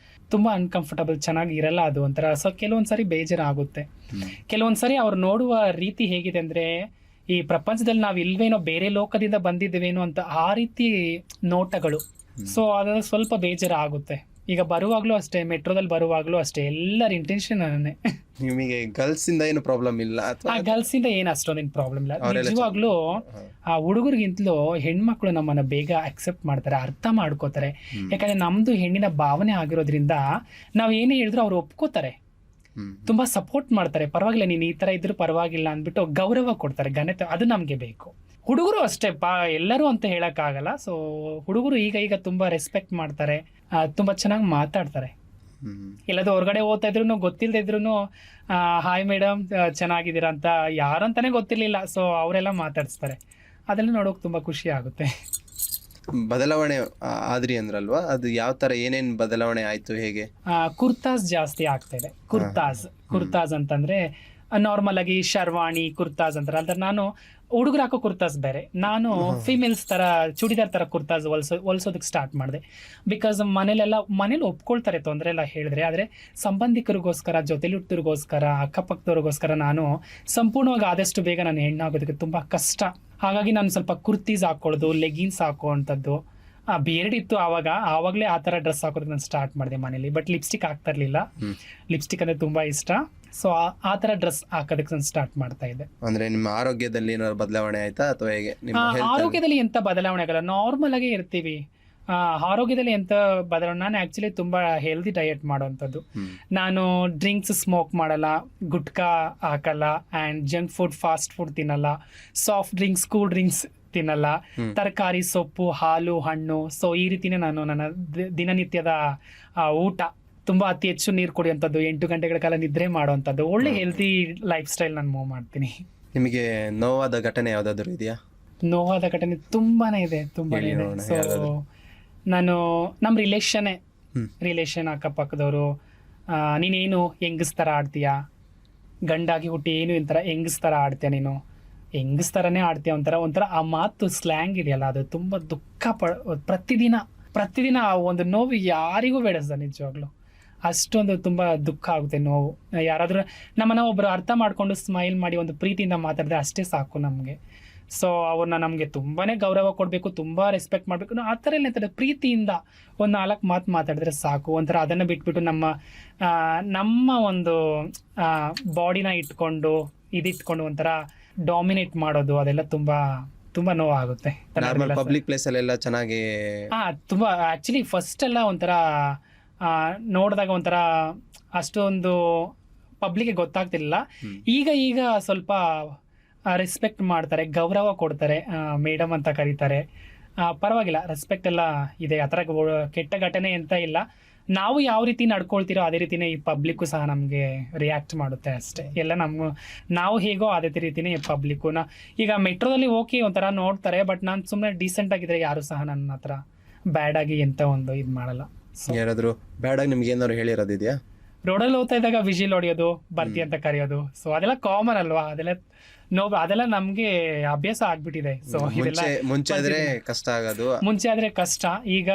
ತುಂಬ ಅನ್ಕಂಫರ್ಟಬಲ್, ಚೆನ್ನಾಗಿ ಇರಲ್ಲ ಅದು ಒಂಥರ. ಸೊ ಕೆಲವೊಂದ್ಸರಿ ಬೇಜಾರಾಗುತ್ತೆ. ಕೆಲವೊಂದ್ಸರಿ ಅವ್ರು ನೋಡುವ ರೀತಿ ಹೇಗಿದೆ ಅಂದರೆ, ಈ ಪ್ರಪಂಚದಲ್ಲಿ ನಾವು ಇಲ್ವೇನೋ, ಬೇರೆ ಲೋಕದಿಂದ ಬಂದಿದ್ದೇವೇನೋ ಅಂತ ಆ ರೀತಿ ನೋಟಗಳು. ಸೊ ಅದು ಸ್ವಲ್ಪ ಬೇಜಾರು ಆಗುತ್ತೆ. ಈಗ ಬರುವಾಗಲೂ ಅಷ್ಟೇ, ಮೆಟ್ರೋದಲ್ಲಿ ಬರುವಾಗಲೂ ಅಷ್ಟೇ, ಎಲ್ಲರ ಇಂಟೆನ್ಷನ್ ಅನ್ನೇ. ನಿಮಗೆ ಗರ್ಲ್ಸ್ ಇಂದ ಏನು ಪ್ರಾಬ್ಲಮ್ ಇಲ್ಲ? ಗರ್ಲ್ಸ್ ಇಂದ ಏನು ಅಷ್ಟೊಂದೇನು ಪ್ರಾಬ್ಲಮ್ ಇಲ್ಲ. ನಿಜವಾಗ್ಲೂ ಆ ಹುಡುಗರಿಗಿಂತಲೂ ಹೆಣ್ಮಕ್ಳು ನಮ್ಮನ್ನ ಬೇಗ ಅಕ್ಸೆಪ್ಟ್ ಮಾಡ್ತಾರೆ, ಅರ್ಥ ಮಾಡ್ಕೋತಾರೆ. ಯಾಕಂದ್ರೆ ನಮ್ದು ಹೆಣ್ಣಿನ ಭಾವನೆ ಆಗಿರೋದ್ರಿಂದ ನಾವ್ ಏನೇ ಹೇಳಿದ್ರು ಅವ್ರು ಒಪ್ಕೋತಾರೆ, ತುಂಬಾ ಸಪೋರ್ಟ್ ಮಾಡ್ತಾರೆ. ಪರವಾಗಿಲ್ಲ, ನೀನು ಈ ತರ ಇದ್ರು ಪರವಾಗಿಲ್ಲ ಅಂದ್ಬಿಟ್ಟು ಗೌರವ ಕೊಡ್ತಾರೆ, ಘನತೆ. ಅದು ನಮ್ಗೆ ಬೇಕು. ಹುಡುಗರು ಅಷ್ಟೇ, ಎಲ್ಲರೂ ಅಂತ ಹೇಳಕ್ಕಾಗಲ್ಲ. ಸೊ ಹುಡುಗರು ಈಗ ತುಂಬಾ ರೆಸ್ಪೆಕ್ಟ್ ಮಾಡ್ತಾರೆ, ತುಂಬಾ ಚೆನ್ನಾಗಿ ಮಾತಾಡ್ತಾರೆ. ಎಲ್ಲದೂ ಹೊರಗಡೆ ಓದ್ತಾ ಇದ್ರು, ಗೊತ್ತಿಲ್ಲದೆ ಇದ್ರು ಹಾಯ್ ಮೇಡಮ್ ಚೆನ್ನಾಗಿದ್ದೀರಾ ಅಂತ ಯಾರಂತಾನೆ ಗೊತ್ತಿರ್ಲಿಲ್ಲ. ಸೊ ಅವರೆಲ್ಲ ಮಾತಾಡಿಸ್ತಾರೆ. ಅದೆಲ್ಲ ನೋಡೋಕೆ ತುಂಬಾ ಖುಷಿ ಆಗುತ್ತೆ. ಬದಲಾವಣೆ ಆದ್ರಿ ಅಂದ್ರಲ್ವಾ, ಅದು ಯಾವ ತರ, ಏನೇನ್ ಬದಲಾವಣೆ ಆಯ್ತು, ಹೇಗೆ? ಕುರ್ತಾಸ್ ಜಾಸ್ತಿ ಆಗ್ತಾ ಇದೆ. ಕುರ್ತಾಸ್ ಅಂತಂದ್ರೆ ನಾರ್ಮಲ್ ಆಗಿ ಶರ್ವಾಣಿ ಕುರ್ತಾಸ್ ಅಂತಾರೆ. ಅಂದ್ರೆ ನಾನು ಹುಡುಗರು ಹಾಕೋ ಕುರ್ತಾಸ್ ಬೇರೆ, ನಾನು ಫಿಮೇಲ್ಸ್ ತರ ಚೂಡಿದಾರ್ ತರ ಕುರ್ತಾಸ್ ಹೊಲ್ಸೋದಕ್ಕೆ ಸ್ಟಾರ್ಟ್ ಮಾಡಿದೆ. ಬಿಕಾಸ್ ಮನೇಲಿ ಒಪ್ಕೊಳ್ತಾರೆ, ತೊಂದರೆ ಎಲ್ಲ ಹೇಳಿದ್ರೆ. ಆದರೆ ಸಂಬಂಧಿಕರಿಗೋಸ್ಕರ, ಜೊತೆಲಿಟ್ಟರಿಗೋಸ್ಕರ, ಅಕ್ಕಪಕ್ಕದವ್ರಿಗೋಸ್ಕರ ನಾನು ಸಂಪೂರ್ಣವಾಗಿ ಆದಷ್ಟು ಬೇಗ ನಾನು ಹೆಣ್ಣಾಗೋದಕ್ಕೆ ತುಂಬ ಕಷ್ಟ. ಹಾಗಾಗಿ ನಾನು ಸ್ವಲ್ಪ ಕುರ್ತೀಸ್ ಹಾಕೊಳ್ಳೋದು, ಲೆಗಿನ್ಸ್ ಹಾಕೋವಂಥದ್ದು. ಬಿಯರ್ಡ್ ಇತ್ತು ಆವಾಗಲೇ ಆ ಥರ ಡ್ರೆಸ್ ಹಾಕೋದಕ್ಕೆ ನಾನು ಸ್ಟಾರ್ಟ್ ಮಾಡಿದೆ ಮನೇಲಿ. ಬಟ್ ಲಿಪ್ಸ್ಟಿಕ್ ಹಾಕ್ತಾ ಇರಲಿಲ್ಲ. ಲಿಪ್ಸ್ಟಿಕ್ ಅಂದರೆ ತುಂಬ ಇಷ್ಟ. ಸೊ ಆ ಥರ ಡ್ರೆಸ್ ಹಾಕೋದಕ್ಕೆ ನಾನು ಸ್ಟಾರ್ಟ್ ಮಾಡ್ತಾ ಇದ್ದೆ. ಅಂದ್ರೆ ನಿಮ್ಮ ಆರೋಗ್ಯದಲ್ಲಿ ಏನಾದ್ರು ಬದಲಾವಣೆ ಆಯ್ತಾ ಅಥವಾ ಹೇಗೆ ನಿಮ್ಮ ಆರೋಗ್ಯದಲ್ಲಿ ಎಂಥ ಬದಲಾವಣೆ ಆಗಲ್ಲ, ನಾರ್ಮಲ್ ಆಗೇ ಇರ್ತೀವಿ. ಆರೋಗ್ಯದಲ್ಲಿ ಎಂಥ ಬದಲಾವಣೆ, ನಾನು ಆ್ಯಕ್ಚುಲಿ ತುಂಬ ಹೆಲ್ದಿ ಡಯಟ್ ಮಾಡೋವಂಥದ್ದು. ನಾನು ಡ್ರಿಂಕ್ಸ್ ಸ್ಮೋಕ್ ಮಾಡಲ್ಲ, ಗುಟ್ಕಾ ಹಾಕಲ್ಲ, and junk food fast food ತಿನ್ನಲ್ಲ, ಸಾಫ್ಟ್ ಡ್ರಿಂಕ್ಸ್ ಕೂಲ್ ಡ್ರಿಂಕ್ಸ್ ತಿನ್ನಲ್ಲ, ತರಕಾರಿ ಸೊಪ್ಪು ಹಾಲು ಹಣ್ಣು. ಸೊ ಈ ರೀತಿನೇ ನಾನು ನನ್ನ ದಿನನಿತ್ಯದ ಊಟ, ತುಂಬ ಅತಿ ಹೆಚ್ಚು ನೀರು ಕುಡಿಯುವಂಥದ್ದು, 8 ಗಂಟೆಗಳ ಕಾಲ ನಿದ್ರೆ ಮಾಡುವಂಥದ್ದು, ಒಳ್ಳೆ ಹೆಲ್ತಿ ಲೈಫ್ ಸ್ಟೈಲ್ ನಾನು ಮೂವ್ ಮಾಡ್ತೀನಿ. ನಿಮಗೆ ನೋವಾದ ಘಟನೆ ಯಾವುದಾದ್ರೂ ಇದೆಯಾ? ನೋವಾದ ಘಟನೆ ತುಂಬಾನೇ ಇದೆ, ತುಂಬಾನೇ ಇದೆ. ಸೊ ನಾನು ನಮ್ಮ ರಿಲೇಷನ್ ಅಕ್ಕಪಕ್ಕದವರು, ನೀನೇನು ಹೆಂಗಸ್ ಥರ ಆಡ್ತೀಯಾ, ಗಂಡಾಗಿ ಹುಟ್ಟಿ ಏನು ಇಂಥರ ಹೆಂಗಸ್ ಥರ ಆಡ್ತೀಯ, ನೀನು ಹೆಂಗಸ್ ಥರನೇ ಆಡ್ತೀಯ, ಒಂಥರ ಆ ಮಾತು ಸ್ಲ್ಯಾಂಗ್ ಇದೆಯಲ್ಲ, ಅದು ತುಂಬ ದುಃಖ ಪ್ರತಿದಿನ ಆ ಒಂದು ನೋವು ಯಾರಿಗೂ ಬೇಡ ಸರ್, ನಿಜವಾಗ್ಲೂ ಅಷ್ಟೊಂದು ತುಂಬ ದುಃಖ ಆಗುತ್ತೆ ನೋವು. ಯಾರಾದರೂ ನಮ್ಮನ್ನ ಒಬ್ಬರು ಅರ್ಥ ಮಾಡಿಕೊಂಡು ಸ್ಮೈಲ್ ಮಾಡಿ ಒಂದು ಪ್ರೀತಿಯಿಂದ ಮಾತಾಡಿದ್ರೆ ಅಷ್ಟೇ ಸಾಕು ನಮಗೆ. ಸೊ ಅವ್ರನ್ನ ನಮಗೆ ತುಂಬಾ ಗೌರವ ಕೊಡಬೇಕು, ತುಂಬ ರೆಸ್ಪೆಕ್ಟ್ ಮಾಡಬೇಕು. ಆ ಥರ ಎಲ್ಲ ಪ್ರೀತಿಯಿಂದ ಒಂದು 4 ಮಾತು ಮಾತಾಡಿದ್ರೆ ಸಾಕು. ಒಂಥರ ಅದನ್ನು ಬಿಟ್ಬಿಟ್ಟು ನಮ್ಮ ಒಂದು ಬಾಡಿನ ಇಟ್ಕೊಂಡು ಒಂಥರ ಡಾಮಿನೇಟ್ ಮಾಡೋದು, ಅದೆಲ್ಲ ತುಂಬ ನೋವಾಗುತ್ತೆ. ಪಬ್ಲಿಕ್ ಪ್ಲೇಸ್ ಅಲ್ಲೆಲ್ಲ ಚೆನ್ನಾಗಿ ತುಂಬ ಆ್ಯಕ್ಚುಲಿ ಫಸ್ಟ್ ಎಲ್ಲ ಒಂಥರ ನೋಡಿದಾಗ ಒಂಥರ ಅಷ್ಟೊಂದು ಪಬ್ಲಿಕ್ಗೆ ಗೊತ್ತಾಗ್ತಿಲ್ಲ. ಈಗ ಸ್ವಲ್ಪ ರೆಸ್ಪೆಕ್ಟ್ ಮಾಡ್ತಾರೆ, ಗೌರವ ಕೊಡ್ತಾರೆ, ಮೇಡಮ್ ಅಂತ ಕರೀತಾರೆ. ಪರವಾಗಿಲ್ಲ, ರೆಸ್ಪೆಕ್ಟ್ ಎಲ್ಲ ಇದೆ. ಆ ಥರ ಕೆಟ್ಟ ಘಟನೆ ಅಂತ ಇಲ್ಲ. ನಾವು ಯಾವ ರೀತಿ ನಡ್ಕೊಳ್ತೀರೋ ಅದೇ ರೀತಿನೇ ಈ ಪಬ್ಲಿಕ್ಕು ಸಹ ನಮಗೆ ರಿಯಾಕ್ಟ್ ಮಾಡುತ್ತೆ ಅಷ್ಟೇ. ಎಲ್ಲ ನಾವು ಹೇಗೋ ಅದೇ ರೀತಿನೇ ಈ ಪಬ್ಲಿಕ್ಕು. ಈಗ ಮೆಟ್ರೋದಲ್ಲಿ ಓಕೆ ಒಂಥರ ನೋಡ್ತಾರೆ, ಬಟ್ ನಾನು ಸುಮ್ಮನೆ ಡೀಸೆಂಟ್ ಆಗಿದ್ರೆ ಯಾರು ಸಹ ನನ್ನ ಹತ್ರ ಬ್ಯಾಡ್ ಆಗಿ ಎಂತ ಒಂದು ಇದು ಮಾಡಲ್ಲ. ಯಾರಾದರೂ ಬ್ಯಾಡ್ ಆಗಿ ನಿಮ್ಗೆ ಏನಾದ್ರು ಹೇಳಿರೋದಿದೆಯಾ? ರೋಡಲ್ಲಿ ಹೋಗ್ತಾ ಇದ್ದಾಗ ವಿಜಿಲ್ ಹೊಡೆಯೋದು, ಬರ್ತಿ ಅಂತ ಕರೆಯೋದು, ಸೊ ಅದೆಲ್ಲ ಕಾಮನ್ ಅಲ್ವಾ, ಅದೆಲ್ಲ ನಮ್ಗೆ ಅಭ್ಯಾಸ ಆಗ್ಬಿಟ್ಟಿದೆ. ಸೊ ಮುಂಚೆ ಆದ್ರೆ ಕಷ್ಟ, ಈಗ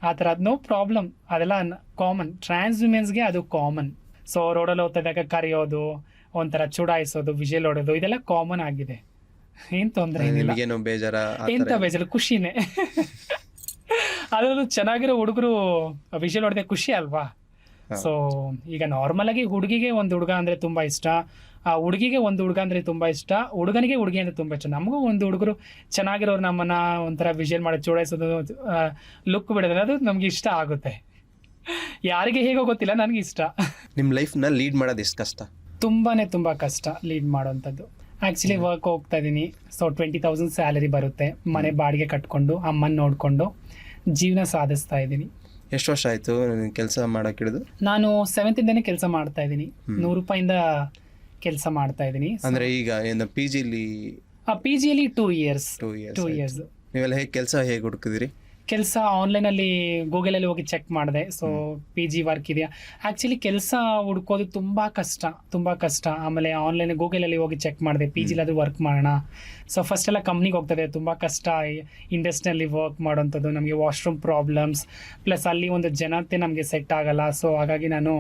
ಆ ಥರ ನೋ ಪ್ರಾಬ್ಲಮ್, ಅದೆಲ್ಲ ಕಾಮನ್. ಟ್ರಾನ್ಸ್ ವುಮೆನ್ಸ್ಗೆ ಅದು ಕಾಮನ್. ಸೊ ರೋಡಲ್ಲಿ ಹೋಗ್ತಾ ಇದ್ದಾಗ ಕರೆಯೋದು, ಒಂಥರ ಚುಡಾಯಿಸೋದು, ವಿಜಿಲ್ ಹೊಡೆಯೋದು, ಇದೆಲ್ಲ ಕಾಮನ್ ಆಗಿದೆ. ಏನ್ ತೊಂದರೆ ಏನಿಲ್ಲ, ಎಂತ ಬೇಜಾರು, ಖುಷಿನೇ. ಅದರಲ್ಲೂ ಚೆನ್ನಾಗಿರೋ ಹುಡುಗರು ವಿಜಿಲ್ ಹೊಡೆದ ಖುಷಿ ಅಲ್ವಾ. ಸೊ ಈಗ ನಾರ್ಮಲ್ ಆಗಿ ಹುಡುಗಿಗೆ ಒಂದು ಹುಡುಗ ಅಂದ್ರೆ ತುಂಬಾ ಇಷ್ಟ, ಆ ಹುಡುಗಿಗೆ ಒಂದು ಹುಡುಗ ಅಂದ್ರೆ ತುಂಬಾ ಇಷ್ಟ, ಹುಡುಗನಿಗೆ ಹುಡುಗಿ ಅಂದ್ರೆ ತುಂಬಾ ಇಷ್ಟ. ನಮಗೂ ಒಂದು ಹುಡುಗರು ಚೆನ್ನಾಗಿರೋರು ನಮ್ಮನ್ನ ಒಂಥರ ವಿಜುವಲ್ ಮಾಡಿ ಚೂಡಾಯಿಸೋದು, ಲುಕ್ ಬಿಡೋದು, ಅದು ನಮ್ಗೆ ಇಷ್ಟ ಆಗುತ್ತೆ. ಯಾರಿಗೆ ಹೇಗೋ ಗೊತ್ತಿಲ್ಲ, ನನಗೆ ಇಷ್ಟ. ನಿಮ್ಮ ಲೈಫ್ನ ಲೀಡ್ ಮಾಡೋದು ಎಷ್ಟು ಕಷ್ಟ? ತುಂಬಾ ಕಷ್ಟ ಲೀಡ್ ಮಾಡೋವಂಥದ್ದು. ಆ್ಯಕ್ಚುಲಿ ವರ್ಕ್ ಹೋಗ್ತಾ ಇದ್ದೀನಿ. ಸೊ 20,000 ಸ್ಯಾಲರಿ ಬರುತ್ತೆ, ಮನೆ ಬಾಡಿಗೆ ಕಟ್ಕೊಂಡು ಅಮ್ಮನ ನೋಡಿಕೊಂಡು ಜೀವನ ಸಾಧಿಸ್ತಾ ಇದ್ದೀನಿ. ಎಷ್ಟು ವರ್ಷ ಆಯ್ತು ಕೆಲಸ ಮಾಡಕ್ಕೆ ಹಿಡಿದು? ನಾನು 7th ಇಂದನೇ ಕೆಲಸ ಮಾಡ್ತಾ ಇದ್ದೀನಿ. 100 ರೂಪಾಯಿಂದ ಕೆಲಸ ಮಾಡ್ತಾ ಇದ್ದೀನಿ. ಅಂದ್ರೆ ಈಗ ಏನು ಪಿಜಿಲಿ 2 ಇಯರ್ಸ್. ನೀವೆಲ್ಲ ಕೆಲಸ ಹೇಗೆ ಹುಡುಕಿದಿರಿ? ಕೆಲಸ ಆನ್ಲೈನಲ್ಲಿ ಗೂಗಲಲ್ಲಿ ಹೋಗಿ ಚೆಕ್ ಮಾಡಿದೆ. ಸೊ PG ವರ್ಕ್ ಇದೆಯಾ, ಆ್ಯಕ್ಚುಲಿ ಕೆಲಸ ಹುಡ್ಕೋದು ತುಂಬ ಕಷ್ಟ. ಆಮೇಲೆ ಆನ್ಲೈನ್ ಗೂಗಲಲ್ಲಿ ಹೋಗಿ ಚೆಕ್ ಮಾಡಿದೆ, PGಲಾದರೂ ವರ್ಕ್ ಮಾಡೋಣ. ಸೊ ಫಸ್ಟ್ ಎಲ್ಲ ಕಂಪ್ನಿಗೆ ಹೋಗ್ತದೆ, ತುಂಬ ಕಷ್ಟ. ಇಂಡಸ್ಟ್ರಿಯಲ್ಲಿ ವರ್ಕ್ ಮಾಡೋಂಥದ್ದು, ನಮಗೆ ವಾಶ್ರೂಮ್ ಪ್ರಾಬ್ಲಮ್ಸ್, ಪ್ಲಸ್ ಅಲ್ಲಿ ಒಂದು ಜನತೆ ನಮಗೆ ಸೆಟ್ ಆಗಲ್ಲ. ಸೊ ಹಾಗಾಗಿ ನಾನು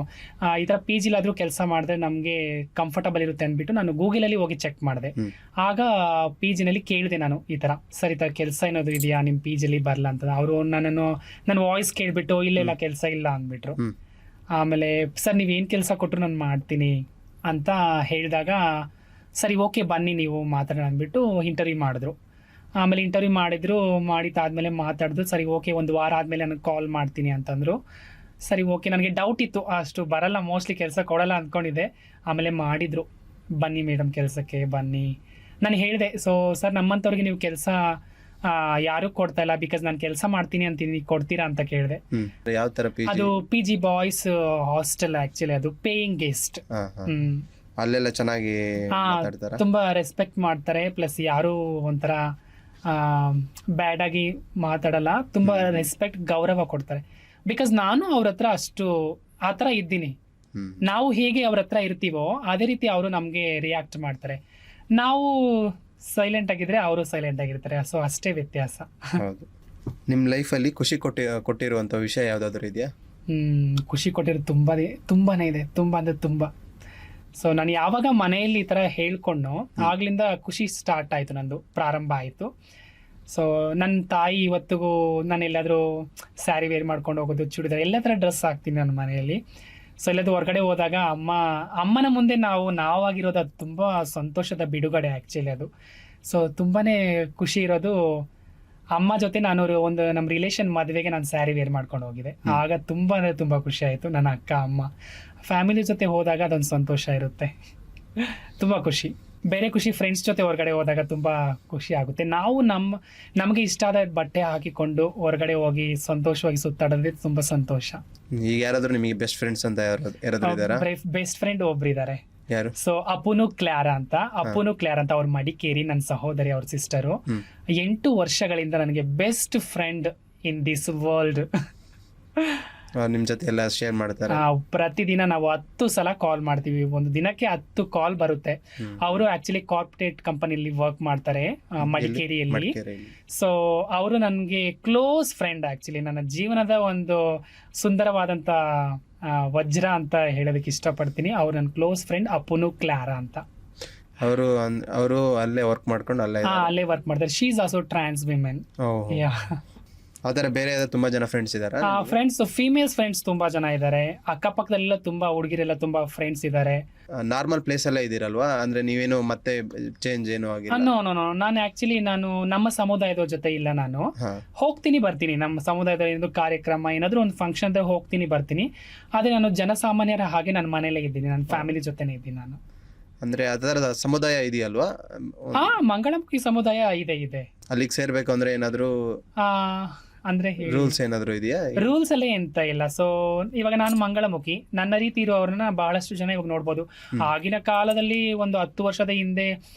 ಈ ಥರ PGಲಾದರೂ ಕೆಲಸ ಮಾಡಿದ್ರೆ ನಮಗೆ ಕಂಫರ್ಟಬಲ್ ಇರುತ್ತೆ ಅಂದ್ಬಿಟ್ಟು ನಾನು ಗೂಗಲಲ್ಲಿ ಹೋಗಿ ಚೆಕ್ ಮಾಡಿದೆ. ಆಗ PGನಲ್ಲಿ ಕೇಳಿದೆ ನಾನು, ಈ ಥರ ಸರ್ ಈ ಥರ ಕೆಲಸ ಏನಾದರೂ ಇದೆಯಾ ನಿಮ್ಮ PGಲಿ ಬರಲ್ಲ ಅಂತ. ಅವರು ನನ್ನ ವಾಯ್ಸ್ ಕೇಳಿಬಿಟ್ಟು ಇಲ್ಲ ಕೆಲಸ ಇಲ್ಲ ಅಂದ್ಬಿಟ್ರು. ಆಮೇಲೆ ಸರ್ ನೀವೇನು ಕೆಲಸ ಕೊಟ್ಟರು ನಾನು ಮಾಡ್ತೀನಿ ಅಂತ ಹೇಳಿದಾಗ, ಸರಿ ಓಕೆ ಬನ್ನಿ ನೀವು ಮಾತಾಡೋಣ ಅಂದ್ಬಿಟ್ಟು ಇಂಟರ್ವ್ಯೂ ಮಾಡಿದ್ರು. ಆಮೇಲೆ ಇಂಟರ್ವ್ಯೂ ಮಾಡಿದ್ದಾದ್ಮೇಲೆ ಮಾತಾಡಿದ್ರು. ಸರಿ ಓಕೆ 1 ವಾರ ಆದಮೇಲೆ ನನಗೆ ಕಾಲ್ ಮಾಡ್ತೀನಿ ಅಂತಂದರು. ಸರಿ ಓಕೆ, ನನಗೆ ಡೌಟ್ ಇತ್ತು, ಅಷ್ಟು ಬರಲ್ಲ, ಮೋಸ್ಟ್ಲಿ ಕೆಲಸ ಕೊಡಲ್ಲ ಅಂದ್ಕೊಂಡಿದ್ದೆ. ಆಮೇಲೆ ಮಾಡಿದರು, ಬನ್ನಿ ಮೇಡಮ್ ಕೆಲಸಕ್ಕೆ ಬನ್ನಿ. ನಾನು ಹೇಳಿದೆ, ಸೊ ಸರ್ ನಮ್ಮಂಥವ್ರಿಗೆ ನೀವು ಕೆಲಸ ಯಾರು ಕೊಡ್ತಾ ಇಲ್ಲ, ಬಿಕಾಸ್ ನಾನು ಕೆಲಸ ಮಾಡ್ತೀನಿ ಅಂತೀನಿ, ಕೊಡ್ತೀರಾ ಅಂತ ಕೇಳಿದೆ. ಯಾವ ತರ? ಅದು PG ಬಾಯ್ಸ್ ಹಾಸ್ಟೆಲ್, ಆಕ್ಚುಲಿ ಅದು ಪೇಯಿಂಗ್ ಗೆಸ್ಟ್. ಅಲ್ಲೆಲ್ಲ ಚೆನ್ನಾಗಿ ತುಂಬಾ ರೆಸ್ಪೆಕ್ಟ್ ಮಾಡ್ತಾರೆ, ಪ್ಲಸ್ ಯಾರು ಒಂಥರ ಬ್ಯಾಡ್ ಆಗಿ ಮಾತಾಡಲ್ಲ, ತುಂಬಾ ರೆಸ್ಪೆಕ್ಟ್ ಗೌರವ ಕೊಡ್ತಾರೆ. ಬಿಕಾಸ್ ನಾನು ಅವ್ರ ಹತ್ರ ಅಷ್ಟು ಆ ಥರ ಇದ್ದೀನಿ. ನಾವು ಹೇಗೆ ಅವ್ರ ಹತ್ರ ಇರ್ತೀವೋ ಅದೇ ರೀತಿ ಅವರು ನಮಗೆ ರಿಯಾಕ್ಟ್ ಮಾಡ್ತಾರೆ. ನಾವು ಸೈಲೆಂಟ್ ಆಗಿದ್ರೆ ಅವರು ಸೈಲೆಂಟ್ ಆಗಿರ್ತಾರೆ. ಸೊ ಅಷ್ಟೇ ವ್ಯತ್ಯಾಸ. ಹೌದು. ನಿಮ್ಮ ಲೈಫಲ್ಲಿ ಖುಷಿ ಕೊಟ್ಟಿರುವಂಥ ವಿಷಯ ಯಾವುದಾದ್ರೂ ಇದೆಯಾ? ಖುಷಿ ಕೊಟ್ಟಿರೋದು ತುಂಬಾನೇ ಇದೆ, ತುಂಬ. ಸೊ ನಾನು ಯಾವಾಗ ಮನೆಯಲ್ಲಿ ಈ ಥರ ಹೇಳ್ಕೊಂಡು ಆಗ್ಲಿಂದ ಖುಷಿ ಸ್ಟಾರ್ಟ್ ಆಯಿತು, ನಂದು ಪ್ರಾರಂಭ ಆಯಿತು. ಸೊ ನನ್ನ ತಾಯಿ ಇವತ್ತಿಗೂ ನಾನು ಎಲ್ಲಾದರೂ ಸ್ಯಾರಿ ವೇರ್ ಮಾಡ್ಕೊಂಡು ಹೋಗೋದು, ಚೂಡಿದಾರ್ ಎಲ್ಲ ಥರ ಡ್ರೆಸ್ ಹಾಕ್ತೀನಿ ನನ್ನ ಮನೆಯಲ್ಲಿ. ಸೊ ಇಲ್ಲದ ಹೊರಗಡೆ ಹೋದಾಗ ಅಮ್ಮನ ಮುಂದೆ ನಾವಾಗಿರೋದು ಅದು ತುಂಬ ಸಂತೋಷದ ಬಿಡುಗಡೆ ಆ್ಯಕ್ಚುಲಿ ಅದು. ಸೊ ತುಂಬಾ ಖುಷಿ ಇರೋದು ಅಮ್ಮ ಜೊತೆ ನಾನು ಒಂದು ನಮ್ಮ ರಿಲೇಷನ್ ಮದುವೆಗೆ ನಾನು ಸ್ಯಾರಿ ವೇರ್ ಮಾಡ್ಕೊಂಡು ಹೋಗಿದ್ದೆ. ಆಗ ತುಂಬ ಅಂದರೆ ತುಂಬ ಖುಷಿ ಆಯಿತು. ನನ್ನ ಅಕ್ಕ ಅಮ್ಮ ಫ್ಯಾಮಿಲಿ ಜೊತೆ ಹೋದಾಗ ಅದೊಂದು ಸಂತೋಷ ಇರುತ್ತೆ, ತುಂಬ ಖುಷಿ. ಬೇರೆ ಖುಷಿ ಫ್ರೆಂಡ್ಸ್ ಜೊತೆ ಹೊರಗಡೆ ಹೋದಾಗ ತುಂಬ ಖುಷಿ ಆಗುತ್ತೆ. ನಾವು ನಮಗೆ ಇಷ್ಟ ಆದ ಬಟ್ಟೆ ಹಾಕಿಕೊಂಡು ಹೊರಗಡೆ ಹೋಗಿ ಸಂತೋಷವಾಗಿ ಸುತ್ತಾಡೋದೇ ತುಂಬ ಸಂತೋಷ. ಈಗ ಯಾರಾದ್ರೂ ನಿಮಗೆ ಬೆಸ್ಟ್ ಫ್ರೆಂಡ್ಸ್ ಅಂತ ಯಾರಾದ್ರೂ ಇದ್ದಾರಾ? ಬೆಸ್ಟ್ ಫ್ರೆಂಡ್ ಒಬ್ರು ಇದ್ದಾರೆ. ಯಾರು? ಸೊ ಅಪ್ಪುನು ಕ್ಲಾರಾ ಅಂತ ಅವ್ರ ಮಡಿಕೇರಿ, ನನ್ನ ಸಹೋದರಿ, ಅವ್ರ ಸಿಸ್ಟರು. 8 ವರ್ಷಗಳಿಂದ ನನಗೆ best friend in this world. ನಿಮ್ ಜೊತೆ ಎಲ್ಲ ಶೇರ್ ಮಾಡ್ತಾರೆ? ಪ್ರತಿದಿನ ನಾವು 10 ಸಲ ಕಾಲ್ ಮಾಡ್ತೀವಿ, ಒಂದು ದಿನಕ್ಕೆ 10 ಕಾಲ್ ಬರುತ್ತೆ. ಅವರು ಆಕ್ಚುಲಿ ಕಾರ್ಪೊರೇಟ್ ಕಂಪನಿಯಲ್ಲಿ ವರ್ಕ್ ಮಾಡ್ತಾರೆ ಮಡಿಕೇರಿಯಲ್ಲಿ. ಸೊ ಅವರು ನನಗೆ ಕ್ಲೋಸ್ ಫ್ರೆಂಡ್. ಆಕ್ಚುಲಿ ನನ್ನ ಜೀವನದ ಒಂದು ಸುಂದರವಾದಂತ ವಜ್ರ ಅಂತ ಹೇಳೋದಕ್ಕೆ ಇಷ್ಟಪಡ್ತೀನಿ. ಅವ್ರು ನನ್ನ ಕ್ಲೋಸ್ ಫ್ರೆಂಡ್ ಅಪ್ಪುನು ಕ್ಲಾರಾ ಅಂತ. ಅವರು ಅಲ್ಲೇ ವರ್ಕ್ ಮಾಡ್ಕೊಂಡು ಅಲ್ಲೇ ವರ್ಕ್ ಮಾಡ್ತಾರೆ. She is also trans women. ಆತರ ಬೇರೆ ತುಂಬಾ ಜನ ಫ್ರೆಂಡ್ಸ್ ಇದಾರೆ? ಫ್ರೆಂಡ್ಸ್, ಫೀಮೇಲ್ಸ್ ಫ್ರೆಂಡ್ಸ್ ತುಂಬಾ ಜನ ಇದ್ದಾರೆ. ಅಕ್ಕಪಕ್ಕದಲ್ಲೆಲ್ಲ ತುಂಬಾ ಹುಡುಗಿರೆಲ್ಲ ತುಂಬಾ ಫ್ರೆಂಡ್ಸ್ ಇದ್ದಾರೆ. ನಾರ್ಮಲ್ ಪ್ಲೇಸ್ ಎಲ್ಲ ಇದೀರಲ್ವಾ, ಅಂದ್ರೆ ನೀವೇನು ಮತ್ತೆ ಚೇಂಜ್ ಏನು ಆಗಿಲ್ಲ? ನೋ ನಾನು ನಮ್ಮ ಸಮುದಾಯದ ಜೊತೆ ಇಲ್ಲ. ನಾನು ಹೋಗ್ತೀನಿ ಬರ್ತೀನಿ, ನಮ್ಮ ಸಮುದಾಯದ ಒಂದು ಕಾರ್ಯಕ್ರಮ ಏನಾದ್ರು ಒಂದು ಫಂಕ್ಷನ್ ಹೋಗ್ತೀನಿ ಬರ್ತೀನಿ. ಆದ್ರೆ ನಾನು ಜನಸಾಮಾನ್ಯರ ಹಾಗೆ ನನ್ನ ಮನೇಲೇ ಇದ್ದೀನಿ, ನನ್ನ ಫ್ಯಾಮಿಲಿ ಜೊತೆನೇ ಇದ್ದೀನಿ ನಾನು. ಅಂದ್ರೆ ಅದರದ ಸಮುದಾಯ ಇದೆಯಲ್ವಾ? ಮಂಗಳಮುಖಿ ಸಮುದಾಯ ಇದೆ. ಅಲ್ಲಿಗೆ ಸೇರ್ಬೇಕು ಅಂದ್ರೆ ಏನಾದ್ರು ಅಂದ್ರೆ ರೂಲ್ಸ್ ಏನಾದ್ರು ಇದೆಯಾ? ರೂಲ್ಸ್ ಎಲ್ಲ ಎಂತ ಇಲ್ಲ. ಸೊ ಇವಾಗ ನಾನು ಮಂಗಳಮುಖಿ, ನನ್ನ ರೀತಿ ಇರುವವ್ರನ್ನ ಬಹಳಷ್ಟು ಜನ ಇವಾಗ ನೋಡ್ಬೋದು. ಆಗಿನ ಕಾಲದಲ್ಲಿ ಒಂದು 10 ವರ್ಷದ ಹಿಂದೆ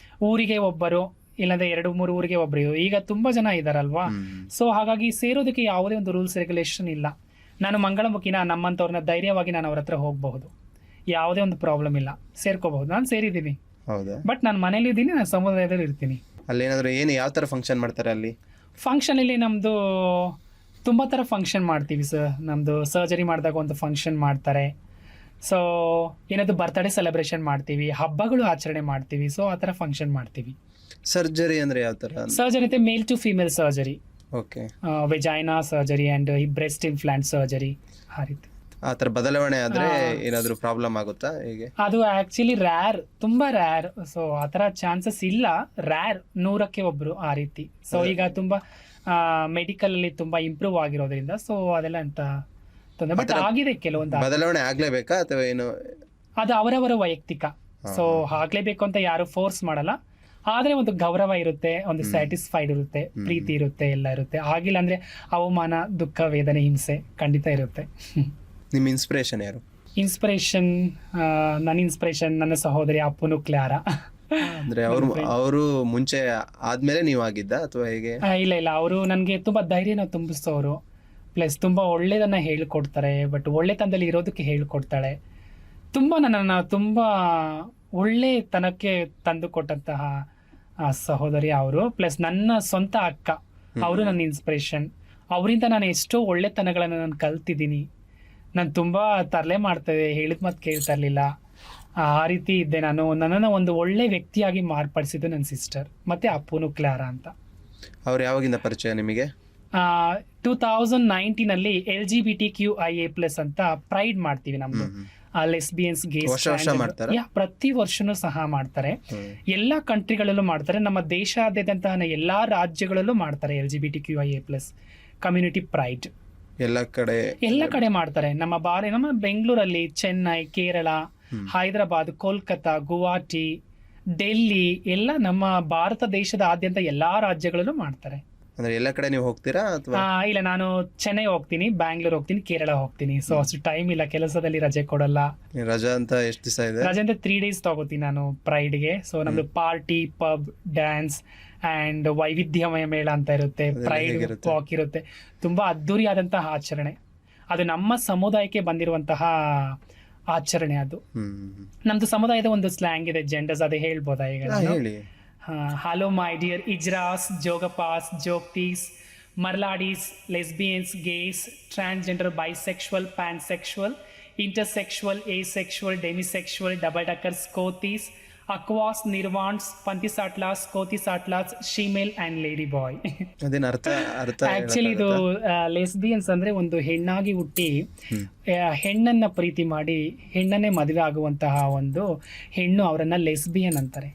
ಊರಿಗೆ ಒಬ್ಬರು, ಇಲ್ಲಂದ್ರೆ 2-3 ಊರಿಗೆ ಒಬ್ಬರು, ಈಗ ತುಂಬಾ ಜನ ಇದಾರಲ್ವಾ. ಸೊ ಹಾಗಾಗಿ ಸೇರೋದಕ್ಕೆ ಯಾವುದೇ ಒಂದು ರೂಲ್ಸ್ ರೆಗ್ಯುಲೇಷನ್ ಇಲ್ಲ. ನಾನು ಮಂಗಳಮುಖಿನ, ನಮ್ಮಂತವ್ರನ್ನ ಧೈರ್ಯವಾಗಿ ನಾನು ಅವ್ರ ಹತ್ರ ಹೋಗಬಹುದು, ಯಾವುದೇ ಒಂದು ಪ್ರಾಬ್ಲಮ್ ಇಲ್ಲ, ಸೇರ್ಕೋಬಹುದು. ನಾನು ಸೇರಿದ್ದೀನಿ. ಹೌದಾ? ಬಟ್ ನಾನು ಮನೇಲಿ ಇದ್ದೀನಿ, ನಾನು ಸಮುದಾಯದಲ್ಲಿ ಇರ್ತೀನಿ. ಅಲ್ಲಿ ಏನಾದ್ರು ಯಾವ ತರ ಫಂಕ್ಷನ್ ಮಾಡ್ತಾರೆ ಅಲ್ಲಿ? ಫಂಕ್ಷನ್ ಇಲ್ಲಿ ನಮ್ದು ತುಂಬಾ ತರ ಫಂಕ್ಷನ್ ಮಾಡ್ತೀವಿ ಸರ್. ನಮ್ದು ಸರ್ಜರಿ ಮಾಡಿದಾಗ ಒಂದು ಫಂಕ್ಷನ್ ಮಾಡ್ತಾರೆ. ಸೊ ಏನಾದ್ರು ಬರ್ತ್ಡೇ ಸೆಲೆಬ್ರೇಷನ್ ಮಾಡ್ತೀವಿ, ಹಬ್ಬಗಳು ಆಚರಣೆ ಮಾಡ್ತೀವಿ. ಸೊ ಆ ಥರ ಫಂಕ್ಷನ್ ಮಾಡ್ತೀವಿ. ಸರ್ಜರಿ ಅಂದ್ರೆ ಯಾವ ತರ? ಸರ್ಜರಿ ಅಂದ್ರೆ male to female surgery, okay, vagina surgery and breast implant surgery, ಆ ರೀತಿ. ಆ ಥರ ಬದಲಾವಣೆ ಆದ್ರೆ ಏನಾದರೂ ಪ್ರಾಬ್ಲಮ್ ಆಗುತ್ತಾ? ಹೇಗೆ? ಅದು ಆಕ್ಚುಲಿ ರ್ಯಾರ್, ತುಂಬಾ ರ್ಯಾರ್. ಸೊ ಆ ಥರ ಚಾನ್ಸಸ್ ಇಲ್ಲ, ರ್ಯಾರ್, 100ಕ್ಕೆ ಒಬ್ರು ಆ ರೀತಿ. ಸೊ ಈಗ ತುಂಬಾ ಮೆಡಿಕಲ್ ಅಲ್ಲಿ ತುಂಬಾ ಇಂಪ್ರೂವ್ ಆಗಿರೋದ್ರಿಂದ ಸೊ ಅದೆಲ್ಲ ಅಂತ ತೊಂದರೆ. ಬಟ್ ಆಗಿದೆ ಕೆಲವೊಂದು. ಬದಲಾವಣೆ ಆಗ್ಲೇಬೇಕಾ ಅಥವಾ ಏನು? ಅದು ಅವರವರ ವೈಯಕ್ತಿಕ. ಸೊ ಆಗ್ಲೇಬೇಕು ಅಂತ ಯಾರು ಫೋರ್ಸ್ ಮಾಡಲ್ಲ. ಆದ್ರೆ ಒಂದು ಗೌರವ ಇರುತ್ತೆ, ಒಂದು ಸ್ಯಾಟಿಸ್ಫೈಡ್ ಇರುತ್ತೆ, ಪ್ರೀತಿ ಇರುತ್ತೆ, ಎಲ್ಲ ಇರುತ್ತೆ. ಆಗಿಲ್ಲ ಅಂದ್ರೆ ಅವಮಾನ, ದುಃಖ, ವೇದನೆ, ಹಿಂಸೆ ಖಂಡಿತ ಇರುತ್ತೆ. ನಿಮ್ಮ ಇನ್ಸ್ಪಿರೇಷನ್ ಯಾರು? ನನ್ನ ಇನ್ಸ್ಪಿರೇಷನ್ ನನ್ನ ಸಹೋದರಿ ಅಪ್ಪುನು ಕ್ಲಾರಾ. ಅಂದ್ರೆ ಅವರು ಮುಂಚೆ ಆದ್ಮೇಲೆ ನೀವು ಆಗಿದ್ದ ಅಥವಾ ಹೇಗೆ? ಇಲ್ಲ, ಅವರು ನನಗೆ ತುಂಬಾ ಧೈರ್ಯನ ತುಂಬಿಸೋರು. ಪ್ಲಸ್ ತುಂಬಾ ಒಳ್ಳೇದನ್ನ ಹೇಳ್ಕೊಡ್ತಾರೆ. ಬಟ್ ಒಳ್ಳೆತನದಲ್ಲಿ ಇರೋದಕ್ಕೆ ಹೇಳ್ಕೊಡ್ತಾಳೆ. ತುಂಬಾ ನನ್ನನ್ನು ತುಂಬಾ ಒಳ್ಳೆತನಕ್ಕೆ ತಂದು ಕೊಟ್ಟಂತಹ ಸಹೋದರಿ ಅವರು. ಪ್ಲಸ್ ನನ್ನ ಸ್ವಂತ ಅಕ್ಕ, ಅವರು ನನ್ನ ಇನ್ಸ್ಪಿರೇಷನ್. ಅವರಿಂದ ನಾನು ಎಷ್ಟೋ ಒಳ್ಳೆತನಗಳನ್ನು ನಾನು ಕಲ್ತಿದ್ದೀನಿ. ನಾನು ತುಂಬಾ ತರಲೆ ಮಾಡ್ತೇವೆ, ಹೇಳಿದ ಮಾತು ಕೇಳ್ತಾ ಇರಲಿಲ್ಲ, ಆ ರೀತಿ ಇದ್ದೆ ನಾನು. ನನ್ನನ್ನು ಒಂದು ಒಳ್ಳೆ ವ್ಯಕ್ತಿಯಾಗಿ ಮಾರ್ಪಡಿಸಿದ್ದು ನನ್ನ ಸಿಸ್ಟರ್ ಮತ್ತೆ ಅಪ್ಪುನು ಕ್ಲಾರಾ ಅಂತ. ಅವ್ರು ಯಾವಾಗಿಂದ ಪರಿಚಯ ನಿಮಗೆ? 2019 LGBTQIA+ ಅಂತ ಪ್ರೈಡ್ ಮಾಡ್ತೀವಿ ನಮ್ದು. ಲೆಸ್ಬಿಯನ್ಸ್, ಗೇಸ್ ಪ್ರತಿ ವರ್ಷನೂ ಸಹ ಮಾಡ್ತಾರೆ. ಎಲ್ಲಾ ಕಂಟ್ರಿಗಳಲ್ಲೂ ಮಾಡ್ತಾರೆ. ನಮ್ಮ ದೇಶಾದ್ಯಂತಹ ಎಲ್ಲಾ ರಾಜ್ಯಗಳಲ್ಲೂ ಮಾಡ್ತಾರೆ LGBTQIA+ ಕಮ್ಯುನಿಟಿ ಪ್ರೈಡ್. ಎಲ್ಲ ಕಡೆ ಮಾಡ್ತಾರೆ. ನಮ್ಮ ಬೆಂಗಳೂರಲ್ಲಿ, ಚೆನ್ನೈ, ಕೇರಳ, ಹೈದರಾಬಾದ್, ಕೋಲ್ಕತ್ತಾ, ಗುವಾಹಟಿ, ಡೆಲ್ಲಿ ಎಲ್ಲ ನಮ್ಮ ಭಾರತ ದೇಶದ ಆದ್ಯಂತ ಎಲ್ಲಾ ರಾಜ್ಯಗಳಲ್ಲೂ ಮಾಡ್ತಾರೆ. ಅಂದ್ರೆ ಎಲ್ಲ ಕಡೆ ನೀವು ಹೋಗ್ತೀರಾ ಅಥವಾ? ಇಲ್ಲ, ನಾನು ಚೆನ್ನೈ ಹೋಗ್ತೀನಿ, ಬ್ಯಾಂಗ್ಳೂರ್ ಹೋಗ್ತೀನಿ, ಕೇರಳ ಹೋಗ್ತೀನಿ. ಸೊ ಅಷ್ಟು ಟೈಮ್ ಇಲ್ಲ, ಕೆಲಸದಲ್ಲಿ ರಜೆ ಕೊಡಲ್ಲ. ರಜಾ ಅಂತ ಎಷ್ಟು ದಿವಸ ಇದೆ? ರಜೆ ಅಂತ 3 days ತಗೋತೀನಿ ನಾನು ಪ್ರೈಡ್ಗೆ. ಸೊ ನಮ್ದು ಪಾರ್ಟಿ, ಪಬ್, ಡ್ಯಾನ್ಸ್ ಅಂಡ್ ವೈವಿಧ್ಯಮಯ ಮೇಳ ಅಂತ ಇರುತ್ತೆ, ಪ್ರೈಡ್ ವಾಕ್ ಇರುತ್ತೆ. ತುಂಬಾ ಅದ್ದೂರಿ ಆದಂತಹ ಆಚರಣೆ. ಅದು ನಮ್ಮ ಸಮುದಾಯಕ್ಕೆ ಬಂದಿರುವಂತಹ ಆಚರಣೆ. ಅದು ನಮ್ದು ಸಮುದಾಯದ ಒಂದು ಸ್ಲ್ಯಾಂಗ್ ಇದೆ, ಜೆಂಡರ್ಸ್, ಅದೇ ಹೇಳ್ಬೋದಾ ಈಗ? ಹಲೋ ಮೈ ಡಿಯರ್ ಇಜ್ರಾಸ್, ಜೋಗಪಾಸ್, ಜೋಗ್ತೀಸ್, ಮರ್ಲಾಡೀಸ್, lesbians, gays, transgender, bisexual, pansexual, intersexual, asexual, demisexual, double deckers, ಕೋತೀಸ್, ಅಕ್ವಾಸ್, ನಿರ್ವಾನ್ಸ್, ಪಂತಿಸಾಟ್ಲಾಸ್, ಕೋತಿಸಾಟ್ಲಾಸ್, ಶೀಮೇಲ್ ಅಂಡ್ ಲೇಡಿ ಬಾಯ್. ಅದೇನು ಅರ್ಥ ಅರ್ಥ ಆಕ್ಚುಲಿ ಇದು ಲೆಸ್ಬಿಯನ್ಸ್ ಅಂದ್ರೆ ಒಂದು ಹೆಣ್ಣಾಗಿ ಹುಟ್ಟಿ ಹೆಣ್ಣನ್ನ ಪ್ರೀತಿ ಮಾಡಿ ಹೆಣ್ಣನ್ನೇ ಮದುವೆ ಆಗುವಂತಹ ಒಂದು ಹೆಣ್ಣು, ಅವರನ್ನ ಲೆಸ್ಬಿಯನ್ ಅಂತಾರೆ.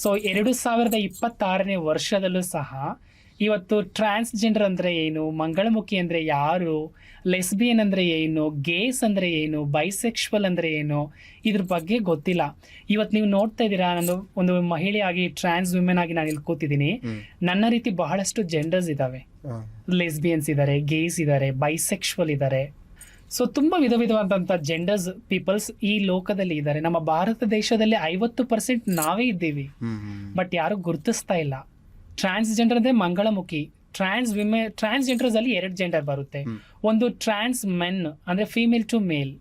ಸೊ 2026ನೇ ವರ್ಷದಲ್ಲೂ ಸಹ ಇವತ್ತು ಟ್ರಾನ್ಸ್ಜೆಂಡರ್ ಅಂದ್ರೆ ಏನು, ಮಂಗಳಮುಖಿ ಅಂದ್ರೆ ಯಾರು, ಲೆಸ್ಬಿಯನ್ ಅಂದ್ರೆ ಏನು, ಗೇಸ್ ಅಂದ್ರೆ ಏನು, ಬೈಸೆಕ್ಷುವಲ್ ಅಂದ್ರೆ ಏನು, ಇದ್ರ ಬಗ್ಗೆ ಗೊತ್ತಿಲ್ಲ. ಇವತ್ತು ನೀವು ನೋಡ್ತಾ ಇದ್ದೀರಾ, ನಾನು ಒಂದು ಮಹಿಳೆಯಾಗಿ ಟ್ರಾನ್ಸ್ ವಿಮೆನ್ ಆಗಿ ನಾನು ಇಲ್ಲಿ ಕೂತಿದ್ದೀನಿ. ನನ್ನ ರೀತಿ ಬಹಳಷ್ಟು ಜೆಂಡರ್ಸ್ ಇದಾವೆ. ಲೆಸ್ಬಿಯನ್ಸ್ ಇದ್ದಾರೆ, ಗೇಸ್ ಇದ್ದಾರೆ, ಬೈಸೆಕ್ಷುವಲ್ ಇದ್ದಾರೆ. ಸೊ ತುಂಬಾ ವಿಧವಾದಂತಹ ಜೆಂಡರ್ಸ್ ಪೀಪಲ್ಸ್ ಈ ಲೋಕದಲ್ಲಿ ಇದ್ದಾರೆ. ನಮ್ಮ ಭಾರತ ದೇಶದಲ್ಲಿ 50% ನಾವೇ ಇದ್ದೀವಿ, ಬಟ್ ಯಾರು ಗುರುತಿಸ್ತಾ ಇಲ್ಲ. ಟ್ರಾನ್ಸ್ಜೆಂಡರ್ ಅಂದ್ರೆ ಮಂಗಳಮುಖಿ, ಟ್ರಾನ್ಸ್ಜೆಂಡರ್ಸ್ ಅಲ್ಲಿ 2 ಜೆಂಡರ್ ಬರುತ್ತೆ. ಒಂದು ಟ್ರಾನ್ಸ್ ಮೆನ್ ಅಂದ್ರೆ ಫೀಮೇಲ್ ಟು ಮೇಲ್,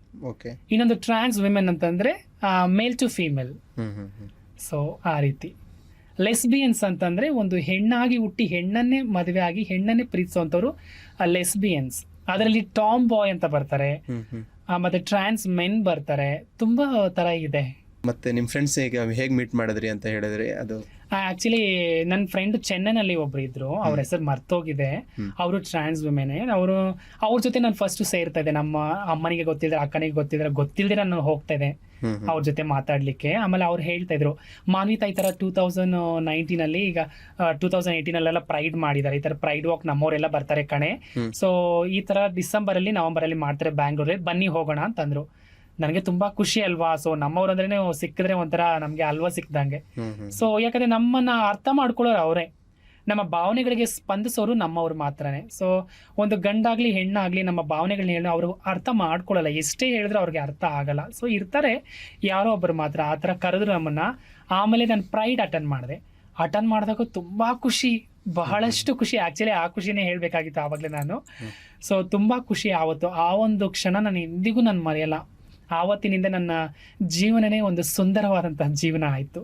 ಇನ್ನೊಂದು ಟ್ರಾನ್ಸ್ ವಿಮೆನ್ ಅಂತಂದ್ರೆ ಮೇಲ್ ಟು ಫೀಮೇಲ್. ಸೊ ಆ ರೀತಿ ಲೆಸ್ಬಿಯನ್ಸ್ ಅಂತಂದ್ರೆ ಒಂದು ಹೆಣ್ಣಾಗಿ ಹುಟ್ಟಿ ಹೆಣ್ಣನ್ನೇ ಮದುವೆ ಆಗಿ ಹೆಣ್ಣನ್ನೇ ಪ್ರೀತಿಸುವಂತವ್ರು ಲೆಸ್ಬಿಯನ್ಸ್. ಅದರಲ್ಲಿ ಟಾಮ್ ಬಾಯ್ ಅಂತ ಬರ್ತಾರೆ, ಮತ್ತೆ ಟ್ರಾನ್ಸ್ ಮೆನ್ ಬರ್ತಾರೆ, ತುಂಬಾ ತರ ಇದೆ. ಮತ್ತೆ ನಿಮ್ ಫ್ರೆಂಡ್ಸ್ ಹೇಗೆ ಮೀಟ್ ಮಾಡಿದ್ರಿ ಅಂತ ಹೇಳಿದ್ರಿ? ಅದು ಆಕ್ಚುಲಿ ನನ್ನ ಫ್ರೆಂಡ್ ಚೆನ್ನೈನಲ್ಲಿ ಒಬ್ರು ಇದ್ರು, ಅವ್ರ ಹೆಸರು ಮರ್ತೋಗಿದೆ. ಅವರು ಟ್ರಾನ್ಸ್ ವಿಮೆನೆ. ಅವ್ರ ಜೊತೆ ನಾನು ಫಸ್ಟ್ ಸೇರ್ತಾ ಇದ್ದೆ. ನಮ್ಮ ಅಮ್ಮನಿಗೆ ಗೊತ್ತಿದ್ರೆ, ಅಕ್ಕನಿಗೆ ಗೊತ್ತಿಲ್ದಿರ ನಾನು ಹೋಗ್ತಾ ಇದ್ದೆ ಅವ್ರ ಜೊತೆ ಮಾತಾಡ್ಲಿಕ್ಕೆ. ಆಮೇಲೆ ಅವ್ರು ಹೇಳ್ತಾ ಇದ್ರು, ಮಾನ್ವಿತಾ ಈ ತರ 2019 ಈಗ 2018 ಪ್ರೈಡ್ ಮಾಡಿದ್ದಾರೆ, ಈ ತರ ಪ್ರೈಡ್ ವಾಕ್ ನಮ್ಮವರೆಲ್ಲ ಬರ್ತಾರೆ ಕಣೆ. ಸೊ ಈ ತರ ನವೆಂಬರ್ ಅಲ್ಲಿ ಮಾಡ್ತಾರೆ ಬ್ಯಾಂಗ್ಳೂರಲ್ಲಿ, ಬನ್ನಿ ಹೋಗೋಣ ಅಂತಂದ್ರು. ನನಗೆ ತುಂಬಾ ಖುಷಿ ಅಲ್ವಾ. ಸೊ ನಮ್ಮವ್ರು ಅಂದ್ರೆ ಸಿಕ್ಕಿದ್ರೆ ಒಂಥರ ನಮ್ಗೆ ಅಲ್ವಾ ಸಿಕ್ದಂಗೆ. ಸೊ ಯಾಕಂದ್ರೆ ನಮ್ಮನ್ನ ಅರ್ಥ ಮಾಡ್ಕೊಳ್ಳೋರು ಅವರೇ, ನಮ್ಮ ಭಾವನೆಗಳಿಗೆ ಸ್ಪಂದಿಸೋರು ನಮ್ಮವ್ರು ಮಾತ್ರನೇ. ಸೊ ಒಂದು ಗಂಡಾಗ್ಲಿ ಹೆಣ್ಣಾಗ್ಲಿ ನಮ್ಮ ಭಾವನೆಗಳನ್ನ ಹೇಳಿ ಅವರು ಅರ್ಥ ಮಾಡ್ಕೊಳ್ಳಲ್ಲ, ಎಷ್ಟೇ ಹೇಳಿದ್ರು ಅವ್ರಿಗೆ ಅರ್ಥ ಆಗಲ್ಲ. ಸೊ ಇರ್ತಾರೆ ಯಾರೋ ಒಬ್ಬರು ಮಾತ್ರ ಆ ಥರ ಕರೆದ್ರು ನಮ್ಮನ್ನ. ಆಮೇಲೆ ನಾನು ಪ್ರೈಡ್ ಅಟೆಂಡ್ ಮಾಡಿದಾಗ ತುಂಬಾ ಖುಷಿ, ಬಹಳಷ್ಟು ಖುಷಿ. ಆಕ್ಚುಲಿ ಆ ಖುಷಿನೇ ಹೇಳ್ಬೇಕಾಗಿತ್ತು ಆವಾಗಲೇ ನಾನು. ಸೊ ತುಂಬಾ ಖುಷಿ ಆವತ್ತು. ಆ ಒಂದು ಕ್ಷಣ ನಾನು ಎಂದಿಗೂ ನಾನು ಮರೆಯಲ್ಲ. ಆವತ್ತಿನಿಂದ ನನ್ನ ಜೀವನನೇ ಒಂದು ಸುಂದರವಾದಂತಹ ಜೀವನ ಆಯ್ತು.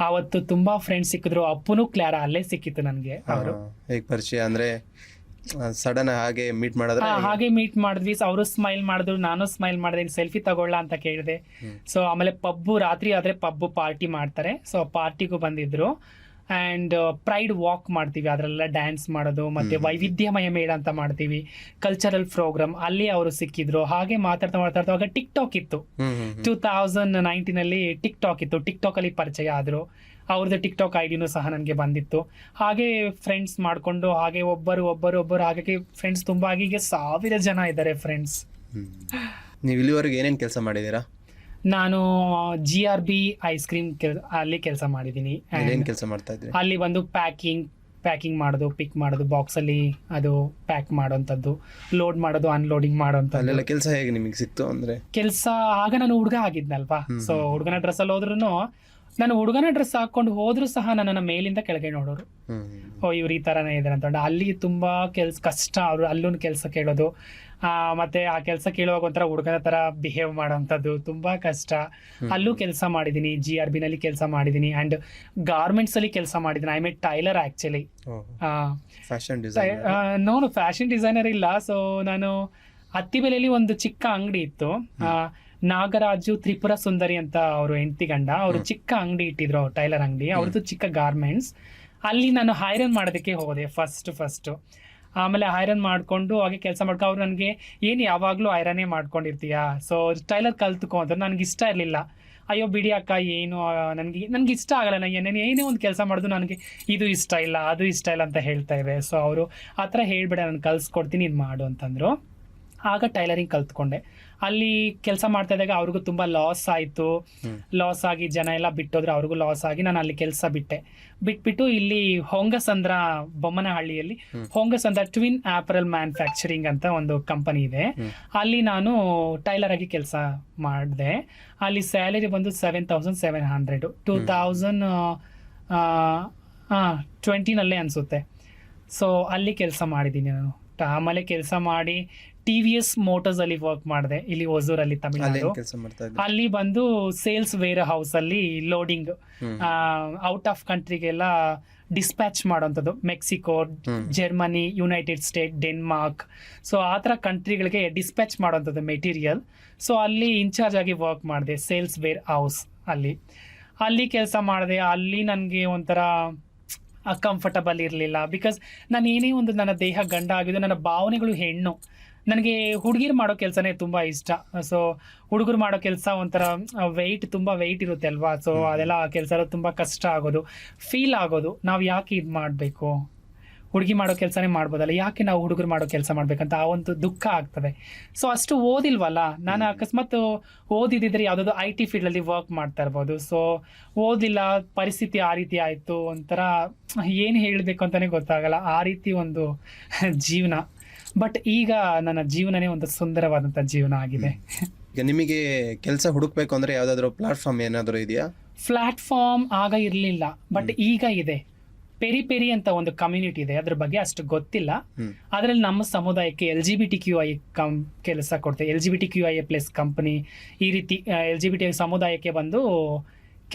ಆವತ್ತು ತುಂಬಾ ಫ್ರೆಂಡ್ಸ್ ಸಿಕ್ಕಿದ್ರು. ಅಪ್ಪುನು ಕ್ಲಾರಾ ಅಲ್ಲೇ ಸಿಕ್ಕಿತ್ತು ನನಗೆ. ಅವರು ಹೇಗೆ ಪರಿಚಯ ಅಂದ್ರೆ ಸಡನ್ ಹಾಗೆ ಮೀಟ್ ಮಾಡಿದ್ರೆ? ಹಾಗೆ ಮೀಟ್ ಮಾಡಿದ್ವಿ. ಅವರು ಸ್ಮೈಲ್ ಮಾಡಿದ್ರು, ನಾನು ಸ್ಮೈಲ್ ಮಾಡಿದೆ. ಸೆಲ್ಫಿ ತಗೊಳ್ಳ ಅಂತ ಕೇಳಿದೆ. ಸೊ ಆಮೇಲೆ ರಾತ್ರಿ ಆದ್ರೆ ಪಬ್ಬು ಪಾರ್ಟಿ ಮಾಡ್ತಾರೆ. ಸೊ ಪಾರ್ಟಿಗೂ ಬಂದಿದ್ರು. ಆ್ಯಂಡ್ ಪ್ರೈಡ್ ವಾಕ್ ಮಾಡ್ತೀವಿ, ಅದರಲ್ಲೆಲ್ಲ ಡ್ಯಾನ್ಸ್ ಮಾಡೋದು, ಮತ್ತೆ ವೈವಿಧ್ಯಮಯ ಮೇಳ ಅಂತ ಮಾಡ್ತೀವಿ, ಕಲ್ಚರಲ್ ಪ್ರೋಗ್ರಾಮ್, ಅಲ್ಲಿ ಅವರು ಸಿಕ್ಕಿದ್ರು. ಹಾಗೆ ಮಾತಾಡ್ತಾ ಟಿಕ್ ಟಾಕ್ ಇತ್ತು. 2019 ಟಿಕ್ ಟಾಕ್ ಇತ್ತು. ಟಿಕ್ ಟಾಕ್ ಅಲ್ಲಿ ಪರಿಚಯ ಆದ್ರು. ಅವ್ರದ್ದು ಟಿಕ್ ಟಾಕ್ ಐಡಿನೂ ಸಹ ನನಗೆ ಬಂದಿತ್ತು. ಹಾಗೆ ಫ್ರೆಂಡ್ಸ್ ಮಾಡ್ಕೊಂಡು ಹಾಗೆ ಒಬ್ಬರು ಹಾಗೆ ಫ್ರೆಂಡ್ಸ್ ತುಂಬಾ ಆಗಿ 1000 ಜನ ಇದ್ದಾರೆ ಫ್ರೆಂಡ್ಸ್. ನೀವು ಇಲ್ಲಿವರೆಗೆ ಏನೇನು ಕೆಲಸ ಮಾಡಿದ್ದೀರಾ? ನಾನು GRB ಐಸ್ ಕ್ರೀಮ್ ಅಲ್ಲಿ ಕೆಲಸ ಮಾಡಿದ್ದೀನಿ. ಕೆಲಸ ಮಾಡ್ತಾ ಇದ್ರಿ? ಅಲ್ಲಿ ಒಂದು ಪ್ಯಾಕಿಂಗ್ ಮಾಡೋದು, ಪಿಕ್ ಮಾಡೋದು, ಬಾಕ್ಸ್ ಅಲ್ಲಿ ಅದು ಪ್ಯಾಕ್ ಮಾಡೋಂಥದ್ದು, ಲೋಡ್ ಮಾಡೋದು, ಅನ್ಲೋಡಿಂಗ್ ಮಾಡೋಂಥದ್ದು. ಕೆಲಸ ಹೇಗೆ ನಿಮಗೆ ಸಿಕ್ತು ಅಂದ್ರೆ? ಕೆಲಸ ಆಗ ನಾನು ಹುಡುಗ ಆಗಿದ್ನಲ್ವಾ. ಸೊ ಹುಡುಗನ ಡ್ರೆಸ್ ಅಲ್ಲಿ ಹೋದ್ರು, ನಾನು ಹುಡುಗನ ಡ್ರೆಸ್ ಹಾಕೊಂಡು ಹೋದ್ರು ಸಹ ನನ್ನನ್ನು ಮೇಲಿಂದ ಕೆಳಗೆ ನೋಡೋರು. ಇವ್ರು ಈ ತರನೇ ಇದಾರೆ ಅಂತ. ಅಲ್ಲಿ ತುಂಬಾ ಕಷ್ಟ. ಅವ್ರು ಅಲ್ಲೂ ಕೆಲಸ ಕೇಳೋದು, ಮತ್ತೆ ಆ ಕೆಲಸ ಕೇಳುವಾಗ ಒಂಥರ ಹುಡುಗನ ತರ ಬಿಹೇವ್ ಮಾಡೋಂಥದ್ದು ತುಂಬಾ ಕಷ್ಟ. ಅಲ್ಲೂ ಕೆಲಸ ಮಾಡಿದೀನಿ. GRB ನಲ್ಲಿ ಕೆಲಸ ಮಾಡಿದೀನಿ. ಅಂಡ್ ಗಾರ್ಮೆಂಟ್ಸ್ ಅಲ್ಲಿ ಕೆಲಸ ಮಾಡಿದೀನಿ. I may tailor actually. Fashion designer ಇಲ್ಲ. ಸೊ ನಾನು ಅತ್ತಿಬೆಲೆಯಲ್ಲಿ ಒಂದು ಚಿಕ್ಕ ಅಂಗಡಿ ಇತ್ತು. ನಾಗರಾಜು ತ್ರಿಪುರ ಸುಂದರಿ ಅಂತ ಅವರು ಹೆಂಡತಿ ಗಂಡ, ಅವರು ಚಿಕ್ಕ ಅಂಗಡಿ ಇಟ್ಟಿದ್ರು, ಟೈಲರ್ ಅಂಗಡಿ. ಅವ್ರದ್ದು ಚಿಕ್ಕ ಗಾರ್ಮೆಂಟ್ಸ್. ಅಲ್ಲಿ ನಾನು ಐರನ್ ಮಾಡೋದಕ್ಕೆ ಹೋದೆ ಫಸ್ಟ್. ಆಮೇಲೆ ಐರನ್ ಮಾಡ್ಕೊಂಡು ಹಾಗೆ ಕೆಲಸ ಮಾಡ್ಕೊಂಡು ಅವ್ರು ನನಗೆ ಏನು ಯಾವಾಗಲೂ ಐರನ್ನೇ ಮಾಡ್ಕೊಂಡಿರ್ತೀಯಾ, ಸೊ ಟೈಲರ್ ಕಲ್ತ್ಕೊ ಅಂತ. ನನಗೆ ಇಷ್ಟ ಇರಲಿಲ್ಲ. ಅಯ್ಯೋ ಬಿಡಿ ಅಕ್ಕ, ಏನು ನನಗೆ ಇಷ್ಟ ಆಗಲ್ಲ, ನಾನು ಏನೇ ಒಂದು ಕೆಲಸ ಮಾಡೋದು ನನಗೆ ಇದು ಇಷ್ಟ ಇಲ್ಲ, ಅದು ಇಷ್ಟ ಇಲ್ಲ ಅಂತ ಹೇಳ್ತಾ ಇವೆ. ಸೊ ಅವರು ಆ ಥರ ಹೇಳ್ಬೇಡ, ನಾನು ಕಲ್ಸ್ಕೊಡ್ತೀನಿ, ಇದು ಮಾಡು ಅಂತಂದರು. ಆಗ ಟೈಲರಿಂಗ್ ಕಲ್ತ್ಕೊಂಡೆ. ಅಲ್ಲಿ ಕೆಲಸ ಮಾಡ್ತಾ ಇದ್ದಾಗ ಅವ್ರಿಗೂ ತುಂಬ ಲಾಸ್ ಆಯಿತು. ಲಾಸ್ ಆಗಿ ಜನ ಎಲ್ಲ ಬಿಟ್ಟೋದ್ರೆ, ಅವ್ರಿಗೂ ಲಾಸ್ ಆಗಿ ನಾನು ಅಲ್ಲಿ ಕೆಲಸ ಬಿಟ್ಬಿಟ್ಟು ಇಲ್ಲಿ ಹೊಂಗಸಂದ್ರ ಬೊಮ್ಮನಹಳ್ಳಿಯಲ್ಲಿ ಹೊಂಗಸಂದ್ರ ಟ್ವಿನ್ ಆಪರಲ್ ಮ್ಯಾನುಫ್ಯಾಕ್ಚರಿಂಗ್ ಅಂತ ಒಂದು ಕಂಪನಿ ಇದೆ. ಅಲ್ಲಿ ನಾನು ಟೈಲರ್ ಆಗಿ ಕೆಲಸ ಮಾಡಿದೆ. ಅಲ್ಲಿ ಸ್ಯಾಲರಿ ಬಂದು 7,700 2020 ಅನಿಸುತ್ತೆ. ಸೊ ಅಲ್ಲಿ ಕೆಲಸ ಮಾಡಿದ್ದೀನಿ ನಾನು. ಆಮೇಲೆ ಕೆಲಸ ಮಾಡಿ TVS ಮೋಟರ್ಸ್ ಅಲ್ಲಿ ವರ್ಕ್ ಮಾಡಿದೆ, ಇಲ್ಲಿ ಹೊಸೂರಲ್ಲಿ, ತಮಿಳುನಾಡು. ಅಲ್ಲಿ ಬಂದು ಸೇಲ್ಸ್ ವೇರ್ ಹೌಸ್ ಅಲ್ಲಿ ಲೋಡಿಂಗ್, ಔಟ್ ಆಫ್ ಕಂಟ್ರಿಗೆಲ್ಲ ಡಿಸ್ಪ್ಯಾಚ್ ಮಾಡೋಂಥದ್ದು. Mexico, Germany, United State, Denmark, so ಆ ಥರ ಕಂಟ್ರಿಗಳಿಗೆ ಡಿಸ್ಪ್ಯಾಚ್ ಮಾಡೋಂಥದ್ದು ಮೆಟೀರಿಯಲ್. ಸೊ ಅಲ್ಲಿ ಇನ್ಚಾರ್ಜ್ ಆಗಿ ವರ್ಕ್ ಮಾಡಿದೆ, ಸೇಲ್ಸ್ ವೇರ್ ಹೌಸ್ ಅಲ್ಲಿ. ಅಲ್ಲಿ ಕೆಲಸ ಮಾಡಿದೆ. ಅಲ್ಲಿ ನನಗೆ ಒಂಥರ ಕಂಫರ್ಟಬಲ್ ಇರಲಿಲ್ಲ. ಬಿಕಾಸ್ ನಾನು ಏನೇ ಒಂದು ನನ್ನ ದೇಹ ಗಂಡ ಆಗಿದ್ದು, ನನ್ನ ಭಾವನೆಗಳು ಹೆಣ್ಣು. ನನಗೆ ಹುಡುಗಿರು ಮಾಡೋ ಕೆಲಸನೇ ತುಂಬ ಇಷ್ಟ. ಸೊ ಹುಡುಗರು ಮಾಡೋ ಕೆಲಸ ಒಂಥರ ತುಂಬ ವೆಯ್ಟ್ ಇರುತ್ತೆ ಅಲ್ವಾ. ಸೊ ಅದೆಲ್ಲ ಕೆಲಸ ತುಂಬ ಕಷ್ಟ ಆಗೋದು, ಫೀಲ್ ಆಗೋದು, ನಾವು ಯಾಕೆ ಇದು ಮಾಡಬೇಕು, ಹುಡುಗಿ ಮಾಡೋ ಕೆಲಸನೇ ಮಾಡ್ಬೋದಲ್ಲ, ಯಾಕೆ ನಾವು ಹುಡುಗರು ಮಾಡೋ ಕೆಲಸ ಮಾಡ್ಬೇಕಂತ ಆ ಒಂದು ದುಃಖ ಆಗ್ತದೆ. ಸೊ ಅಷ್ಟು ಓದಿಲ್ವಲ್ಲ ನಾನು. ಅಕಸ್ಮಾತ್ ಓದಿದ್ರೆ ಯಾವುದಾದ್ರು IT ಫೀಲ್ಡಲ್ಲಿ ವರ್ಕ್ ಮಾಡ್ತಾ ಇರ್ಬೋದು. ಸೊ ಓದಿಲ್ಲ, ಪರಿಸ್ಥಿತಿ ಆ ರೀತಿ ಆಯಿತು, ಒಂಥರ ಏನು ಹೇಳಬೇಕು ಅಂತಲೇ ಗೊತ್ತಾಗಲ್ಲ, ಆ ರೀತಿ ಒಂದು ಜೀವನ. ಬಟ್ ಈಗ ನನ್ನ ಜೀವನನೇ ಒಂದು ಸುಂದರವಾದಂಥ ಜೀವನ ಆಗಿದೆ. ಈಗ ನಿಮಗೆ ಕೆಲಸ ಹುಡುಕ್ಬೇಕು ಅಂದ್ರೆ ಯಾವ್ದಾದ್ರು ಪ್ಲಾಟ್ಫಾರ್ಮ್ ಏನಾದರೂ ಇದೆಯಾ? ಪ್ಲಾಟ್ಫಾರ್ಮ್ ಆಗ ಇರಲಿಲ್ಲ, ಬಟ್ ಈಗ ಇದೆ. ಪೆರಿ ಅಂತ ಒಂದು ಕಮ್ಯುನಿಟಿ ಇದೆ, ಅದ್ರ ಬಗ್ಗೆ ಅಷ್ಟು ಗೊತ್ತಿಲ್ಲ. ಅದರಲ್ಲಿ ನಮ್ಮ ಸಮುದಾಯಕ್ಕೆ LGBTQI ಕೆಲಸ ಕೊಡ್ತಾರೆ. LGBTQIA+ ಕಂಪನಿ ಈ ರೀತಿ LGBT ಸಮುದಾಯಕ್ಕೆ ಬಂದು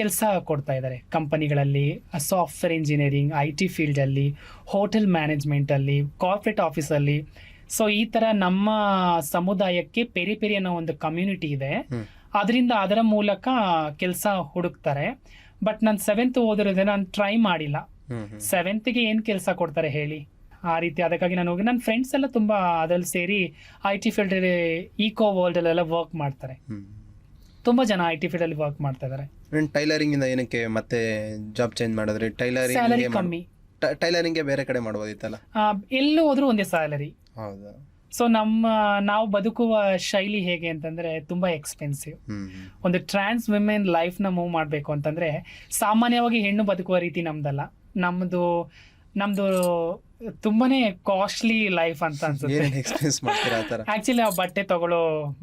ಕೆಲಸ ಕೊಡ್ತಾ ಇದ್ದಾರೆ ಕಂಪನಿಗಳಲ್ಲಿ, ಸಾಫ್ಟ್ವೇರ್ ಇಂಜಿನಿಯರಿಂಗ್, IT ಫೀಲ್ಡಲ್ಲಿ, ಹೋಟೆಲ್ ಮ್ಯಾನೇಜ್ಮೆಂಟಲ್ಲಿ, ಕಾರ್ಪೊರೇಟ್ ಆಫೀಸಲ್ಲಿ. ಸೊ ಈ ಥರ ನಮ್ಮ ಸಮುದಾಯಕ್ಕೆ ಪೆರಿ ಅನ್ನೋ ಒಂದು ಕಮ್ಯುನಿಟಿ ಇದೆ. ಅದರ ಮೂಲಕ ಕೆಲಸ ಹುಡುಕ್ತಾರೆ. ಬಟ್ ನಾನು 7th ಓದಿರೋದೇ ನಾನು ಟ್ರೈ ಮಾಡಿಲ್ಲ. 7th ಏನು ಕೆಲಸ ಕೊಡ್ತಾರೆ ಹೇಳಿ, ಆ ರೀತಿ. ಅದಕ್ಕಾಗಿ ನಾನು ಹೋಗಿ, ನನ್ನ ಫ್ರೆಂಡ್ಸ್ ಎಲ್ಲ ತುಂಬ ಅದ್ರಲ್ಲಿ ಸೇರಿ IT ಫೀಲ್ಡ್, ಈಕೋ ವರ್ಲ್ಡಲ್ಲೆಲ್ಲ ವರ್ಕ್ ಮಾಡ್ತಾರೆ. ತುಂಬ ಜನ IT ಫೀಲ್ಡಲ್ಲಿ ವರ್ಕ್ ಮಾಡ್ತಾ ಇದ್ದಾರೆ. ಟೈಲರಿಂಗ್ ಇಂದ ಏನಕ್ಕೆ ಮತ್ತೆ ಜಾಬ್ ಚೇಂಜ್ ಮಾಡಿದ್ರಿ? ಸ್ಯಾಲರಿ ಕಮ್ಮಿ. ಟೈಲರಿಂಗ್ ಬೇರೆ ಕಡೆ ಮಾಡ್ಬೋದಿತ್ತಲ್ಲ? ಎಲ್ಲೂ ಹೋದ್ರೂ ಒಂದೇ ಸ್ಯಾಲರಿ. ಹೌದಾ? ಸೊ ನಾವು ಬದುಕುವ ಶೈಲಿ ಹೇಗೆ ಅಂತಂದ್ರೆ ತುಂಬಾ ಎಕ್ಸ್ಪೆನ್ಸಿವ್. ಒಂದು ಟ್ರಾನ್ಸ್ ವಿಮೆನ್ ಲೈಫ್ನ ಮೂವ್ ಮಾಡಬೇಕು ಅಂತಂದ್ರೆ ಸಾಮಾನ್ಯವಾಗಿ ಹೆಣ್ಣು ಬದುಕುವ ರೀತಿ ನಮ್ದಲ್ಲ. ನಮ್ದು ತುಂಬಾನೇ ಕಾಸ್ಟ್ಲಿ ಲೈಫ್ ಅಂತ ಅನ್ಸುತ್ತೆ. ಆಕ್ಚುಲಿ ನಾವು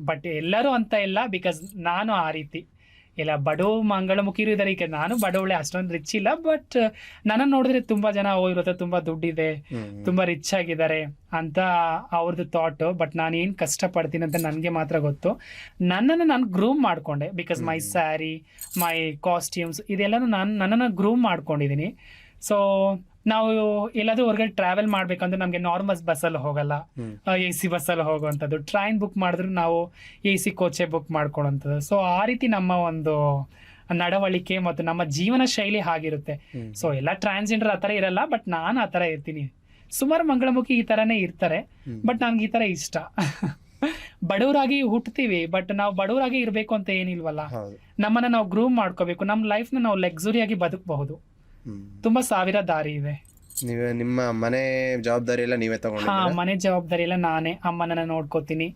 ಬಟ್ಟೆ ಎಲ್ಲರೂ ಅಂತ ಇಲ್ಲ, ಬಿಕಾಸ್ ನಾನು ಆ ರೀತಿ ಇಲ್ಲ. ಬಡವ ಮಂಗಳಮುಖಿರು ಇದ್ದಾರೆ. ಈಗ ನಾನು ಬಡವಳೆ, ಅಷ್ಟೊಂದು ರಿಚ್ ಇಲ್ಲ. ಬಟ್ ನನ್ನ ನೋಡಿದ್ರೆ ತುಂಬಾ ಜನ ಇರುತ್ತೆ, ತುಂಬಾ ದುಡ್ಡಿದೆ, ತುಂಬಾ ರಿಚ್ ಆಗಿದ್ದಾರೆ ಅಂತ ಅವ್ರದ್ದು ಥಾಟ್. ಬಟ್ ನಾನು ಏನು ಕಷ್ಟಪಡ್ತೀನಿ ಅಂತ ನನಗೆ ಮಾತ್ರ ಗೊತ್ತು. ನನ್ನನ್ನು ನಾನು ಗ್ರೂಮ್ ಮಾಡ್ಕೊಂಡೆ. Because my sari, my costumes ಇದೆಲ್ಲನೂ ನನ್ನನ್ನು ಗ್ರೂಮ್ ಮಾಡ್ಕೊಂಡಿದ್ದೀನಿ. ಸೊ ನಾವು ಎಲ್ಲಾದ್ರೂ ಹೊರಗಡೆ ಟ್ರಾವೆಲ್ ಮಾಡ್ಬೇಕಂದ್ರೆ ನಮಗೆ ನಾರ್ಮಲ್ ಬಸ್ಸಲ್ಲಿ ಹೋಗಲ್ಲ, AC ಬಸ್ಸಲ್ಲಿ ಹೋಗುವಂಥದ್ದು. ಟ್ರೈನ್ ಬುಕ್ ಮಾಡಿದ್ರು ನಾವು AC ಕೋಚೆ ಬುಕ್ ಮಾಡ್ಕೊಳ್ಳೋಂಥದ್ದು. ಸೊ ಆ ರೀತಿ ನಮ್ಮ ಒಂದು ನಡವಳಿಕೆ ಮತ್ತು ನಮ್ಮ ಜೀವನ ಶೈಲಿ ಆಗಿರುತ್ತೆ. ಸೊ ಎಲ್ಲ ಟ್ರಾನ್ಸ್ಜೆಂಡರ್ ಆ ಥರ ಇರಲ್ಲ, ಬಟ್ ನಾನು ಆ ಥರ ಇರ್ತೀನಿ. ಸುಮಾರು ಮಂಗಳಮುಖಿ ಈ ಥರನೇ ಇರ್ತಾರೆ, ಬಟ್ ನನ್ಗೆ ಈ ಥರ ಇಷ್ಟ. ಬಡವರಾಗಿ ಹುಟ್ಟುತ್ತೀವಿ, ಬಟ್ ನಾವು ಬಡವರಾಗಿ ಇರಬೇಕು ಅಂತ ಏನಿಲ್ವಲ್ಲ. ನಮ್ಮನ್ನ ನಾವು ಗ್ರೂಮ್ ಮಾಡ್ಕೋಬೇಕು, ನಮ್ಮ ಲೈಫ್ನ ನಾವು ಲಕ್ಸುರಿಯಾಗಿ ಬದುಕಬಹುದು. ತುಂಬಾ ಸಾವಿರ ದಾರಿ ಇದೆ. ನೀವೇ ನಿಮ್ಮ ಮನೆ ಜವಾಬ್ದಾರಿ ಎಲ್ಲ ನೀವೇ ತಗೊಂಡಿದ್ದೀರಾ? ಮನೆ ಜವಾಬ್ದಾರಿ ಎಲ್ಲ ನಾನೇ. ಅಮ್ಮನನ್ನ ನೋಡ್ಕೋತೀನಿ.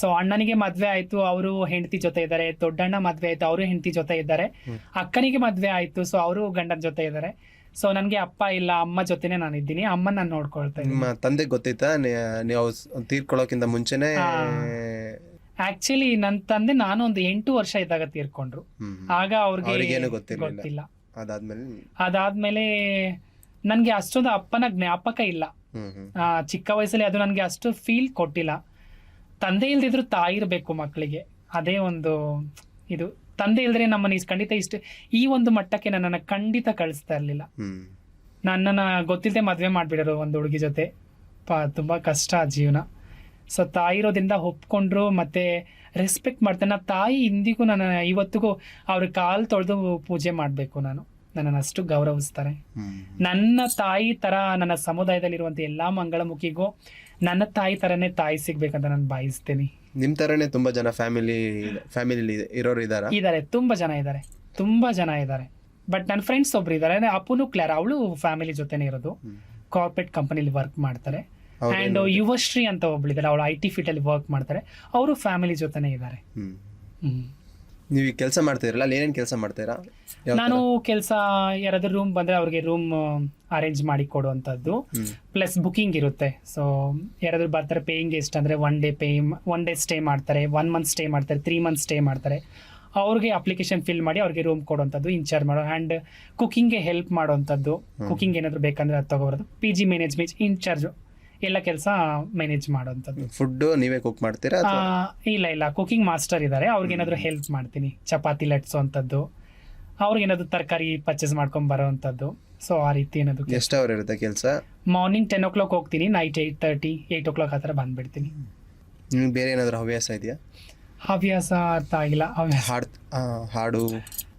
ಸೊ ಅಣ್ಣನಿಗೆ ಮದ್ವೆ ಆಯ್ತು, ಅವರು ಹೆಂಡತಿ ಜೊತೆ ಇದ್ದಾರೆ. ದೊಡ್ಡಣ್ಣ ಮದ್ವೆ ಆಯ್ತು, ಅವರು ಹೆಂಡತಿ ಜೊತೆ ಇದ್ದಾರೆ. ಅಕ್ಕನಿಗೆ ಮದ್ವೆ ಆಯ್ತು, ಸೊ ಅವರು ಗಂಡನ ಜೊತೆ ಇದ್ದಾರೆ. ಸೊ ನನ್ಗೆ ಅಪ್ಪ ಇಲ್ಲ, ಅಮ್ಮ ಜೊತೆನೆ ನಾನು ಇದ್ದೀನಿ. ಅಮ್ಮನ ನಾನು ನೋಡ್ಕೊಳ್ತಾ ಇದ್ದೀನಿ. ನಿಮ್ಮ ತಂದೆ ಗೊತ್ತಿತ್ತಾ ನೀವು ತೀರ್ಕೊಳ್ಳೋಕ್ಕಿಂತ ಮುಂಚೆನೆ? ಆಕ್ಚುಲಿ ನನ್ನ ತಂದೆ ನಾನು ಒಂದು 8 ವರ್ಷ ಇದ್ದಾಗ ತೀರ್ಕೊಂಡ್ರು. ಆಗ ಅವ್ರಿಗೆ ಗೊತ್ತಿಲ್ಲ. ಅದಾದ್ಮೇಲೆ ನನ್ಗೆ ಅಷ್ಟೊಂದು ಅಪ್ಪನ ಜ್ಞಾಪಕ ಇಲ್ಲ. ಚಿಕ್ಕ ವಯಸ್ಸಲ್ಲಿ ಅದು ನನ್ಗೆ ಅಷ್ಟು ಫೀಲ್ ಕೊಟ್ಟಿಲ್ಲ. ತಂದೆ ಇಲ್ದಿದ್ರು ತಾಯಿ ಇರ್ಬೇಕು ಮಕ್ಕಳಿಗೆ, ಅದೇ ಒಂದು ಇದು. ತಂದೆ ಇಲ್ದ್ರೆ ನಮ್ಮನ್ನ ಖಂಡಿತ ಈ ಒಂದು ಮಟ್ಟಕ್ಕೆ ನನ್ನನ್ನು ಖಂಡಿತ ಕಳಿಸ್ತಾ ಇರ್ಲಿಲ್ಲ. ನನ್ನನ್ನು ಗೊತ್ತಿಲ್ಲದೆ ಮದ್ವೆ ಮಾಡ್ಬಿಡೋರು ಒಂದು ಹುಡುಗಿ ಜೊತೆ. ತುಂಬಾ ಕಷ್ಟ ಜೀವನ. ಸೊ ತಾಯಿ ಇರೋದ್ರಿಂದ ಒಪ್ಕೊಂಡ್ರು, ಮತ್ತೆ ರೆಸ್ಪೆಕ್ಟ್ ಮಾಡ್ತೇನೆ. ತಾಯಿ ಇಂದಿಗೂ ಇವತ್ತಿಗೂ ಅವ್ರ ಕಾಲು ತೊಳೆದು ಪೂಜೆ ಮಾಡಬೇಕು. ನನ್ನನ್ನು ಅಷ್ಟು ಗೌರವಿಸ್ತಾರೆ. ನನ್ನ ತಾಯಿ ತರ ನನ್ನ ಸಮುದಾಯದಲ್ಲಿರುವಂಥ ಎಲ್ಲಾ ಮಂಗಳಮುಖಿಗೂ ನನ್ನ ತಾಯಿ ತರನೇ ತಾಯಿ ಸಿಗ್ಬೇಕಂತ ನಾನು ಬಯಸ್ತೀನಿ. ನಿಮ್ ತರನೇ ತುಂಬಾ ಜನ ಫ್ಯಾಮಿಲಿ ಇರೋರು ಇದ್ದಾರೆ? ತುಂಬಾ ಜನ ಇದ್ದಾರೆ. ಬಟ್ ನನ್ನ ಫ್ರೆಂಡ್ಸ್ ಒಬ್ರು ಇದ್ದಾರೆ, ಅಪ್ಪುನು ಕ್ಲಾರ, ಅವಳು ಫ್ಯಾಮಿಲಿ ಜೊತೆನೇ ಇರೋದು. ಕಾರ್ಪೊರೇಟ್ ಕಂಪನಿಲಿ ವರ್ಕ್ ಮಾಡ್ತಾರೆ. ಅಂಡ್ ಯುವಶ್ರೀ ಅಂತ ಒಬ್ಳಿದ್ದಾರೆ, ಅವಳು IT ಫೀಲ್ಡ್ ಅಲ್ಲಿ ವರ್ಕ್ ಮಾಡ್ತಾರೆ. ಅವರು ಫ್ಯಾಮಿಲಿ ಜೊತೆನೇ ಇದ್ದಾರೆ. ನೀವು ಕೆಲಸ ಮಾಡ್ತೀರಲ್ಲ, ಅಲ್ಲಿ ಏನೇನು ಕೆಲಸ ಮಾಡ್ತೀರಾ? ನಾನು ಕೆಲಸ ಯಾರಾದ್ರೂ ರೂಮ್ ಬಂದ್ರೆ ಅವ್ರಿಗೆ ರೂಮ್ ಅರೇಂಜ್ ಮಾಡಿ ಕೊಡುವಂಥದ್ದು, ಪ್ಲಸ್ ಬುಕಿಂಗ್ ಇರುತ್ತೆ. ಸೊ ಯಾರಾದ್ರೂ ಬರ್ತಾರೆ, ಪೇಯಿಂಗ್ ಗೆಸ್ಟ್ ಅಂದ್ರೆ ಒನ್ ಡೇ ಸ್ಟೇ ಮಾಡ್ತಾರೆ, 1 month ಸ್ಟೇ ಮಾಡ್ತಾರೆ, 3 months ಸ್ಟೇ ಮಾಡ್ತಾರೆ. ಅವ್ರಿಗೆ ಅಪ್ಲಿಕೇಶನ್ ಫಿಲ್ ಮಾಡಿ ಅವ್ರಿಗೆ ರೂಮ್ ಕೊಡುವಂಥದ್ದು, ಇನ್ಚಾರ್ಜ್ ಮಾಡೋ. ಆ್ಯಂಡ್ ಕುಕಿಂಗ್ಗೆ ಹೆಲ್ಪ್ ಮಾಡುವಂಥದ್ದು, ಕುಕಿಂಗ್ ಏನಾದರೂ ಬೇಕಂದ್ರೆ ಅದು ತಗೋಬರೋದು. PG ಮ್ಯಾನೇಜ್ಮೆಂಟ್ ಇನ್ಚಾರ್ಜು, ಎಲ್ಲ ಕೆಲಸ ಮ್ಯಾನೇಜ್ ಮಾಡೋಂಥದ್ದು. ಫುಡ್ ನೀವೇ ಕುಕ್ ಮಾಡ್ತೀರಾ? ಇಲ್ಲ, ಕುಕಿಂಗ್ ಮಾಸ್ಟರ್ ಇದ್ದಾರೆ, ಅವ್ರಿಗೇನಾದರೂ ಹೆಲ್ಪ್ ಮಾಡ್ತೀನಿ. ಚಪಾತಿ ಲಟ್ಸೋವಂಥದ್ದು, ಅವ್ರಿಗೇನಾದ್ರು ತರಕಾರಿ ಪರ್ಚೇಸ್ ಮಾಡ್ಕೊಂಡ್ ಬರೋವಂಥದ್ದು. ಸೊ ಆ ರೀತಿ ಏನಾದ್ರು. ಎಷ್ಟು ಅವರ್ ಇರುತ್ತೆ ಕೆಲಸ? ಮಾರ್ನಿಂಗ್ 10 o'clock ಹೋಗ್ತೀನಿ, ನೈಟ್ 8:30, 8 o'clock ಆ ಥರ ಬಂದ್ಬಿಡ್ತೀನಿ. ಬೇರೆ ಏನಾದರೂ ಹವ್ಯಾಸ ಇದೆಯಾ? ಹವ್ಯಾಸ ಅರ್ಥ ಆಗಿಲ್ಲ. ಹಾಡು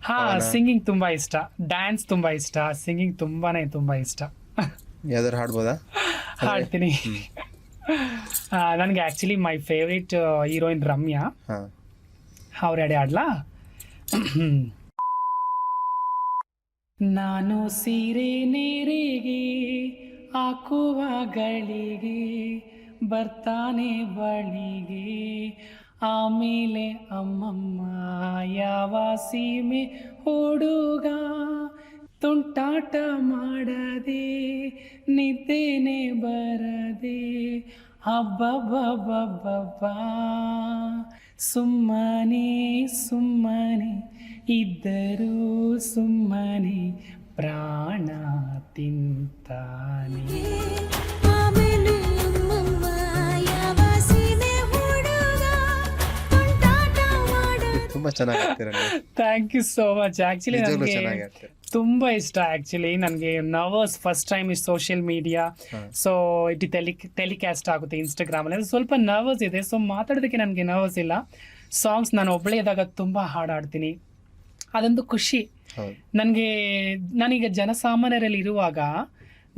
ಹಾ, ಸಿಂಗಿಂಗ್ ತುಂಬಾ ಇಷ್ಟ, ಡ್ಯಾನ್ಸ್ ತುಂಬಾ ಇಷ್ಟ, ಸಿಂಗಿಂಗ್ ತುಂಬಾ ಇಷ್ಟ. ಯಾವ್ದಾರು ಹಾಡ್ಬೋದಾ? ಹಾಡ್ತೀನಿ. ನನಗೆ actually my favourite heroine Ramya, ಹಾ, ಅವ್ರ ಹಾಡೆ ಹಾಡ್ಲಾ? ನಾನು ಸೀರೆ ನೇರಿಗೆ ಹಾಕುವ ಗಳಿಗೆ ಬರ್ತಾನೆ ಬಳಿಗೆ, ಆಮೇಲೆ ಅಮ್ಮಮ್ಮ ಯಾವ ಸೀಮೆ ಹುಡುಗ, ತುಂಟಾಟ ಮಾಡದೆ ನಿದ್ದೆನೆ ಬರದೆ, ಹಬ್ಬಬ್ಬಬ್ಬಬ್ಬ ಸುಮ್ಮನೆ ಸುಮ್ಮನೆ ಇದ್ದರೂ ಸುಮ್ಮನೆ ಪ್ರಾಣ ತಿಂತಾನೆ. ಆಮೇಲೆ ಅಮ್ಮಮ್ಮ ಯಾವ ಸೀಮೆ ಹುಡುಗ ತುಂಟಾಟ ಮಾಡದೆ. ತುಂಬಾ ಚೆನ್ನಾಗಿ ಆಡ್ತೀರ ನೀವು. Thank you so much. Actually ನಿಜವಾಗ್ಲೂ ನನಗೆ ಚೆನ್ನಾಗಿ ಆಡ್ತೀರ. ತುಂಬ ಇಷ್ಟ. ಆ್ಯಕ್ಚುಲಿ ನನಗೆ ನರ್ವಸ್ ಫಸ್ಟ್ ಟೈಮ್ ಈ social media, so it telecast ಆಗುತ್ತೆ ಇನ್ಸ್ಟಾಗ್ರಾಮಲ್ಲಿ, ಅದು ಸ್ವಲ್ಪ ನರ್ವಸ್ ಇದೆ. ಸೊ ಮಾತಾಡೋದಕ್ಕೆ ನನಗೆ ನರ್ವಸ್ ಇಲ್ಲ. ಸಾಂಗ್ಸ್ ನಾನು ಒಬ್ಬಳೇ ಇದ್ದಾಗ ತುಂಬ ಹಾಡಾಡ್ತೀನಿ, ಅದೊಂದು ಖುಷಿ ಹೌದು. ನಾನೀಗ ಜನಸಾಮಾನ್ಯರಲ್ಲಿ ಇರುವಾಗ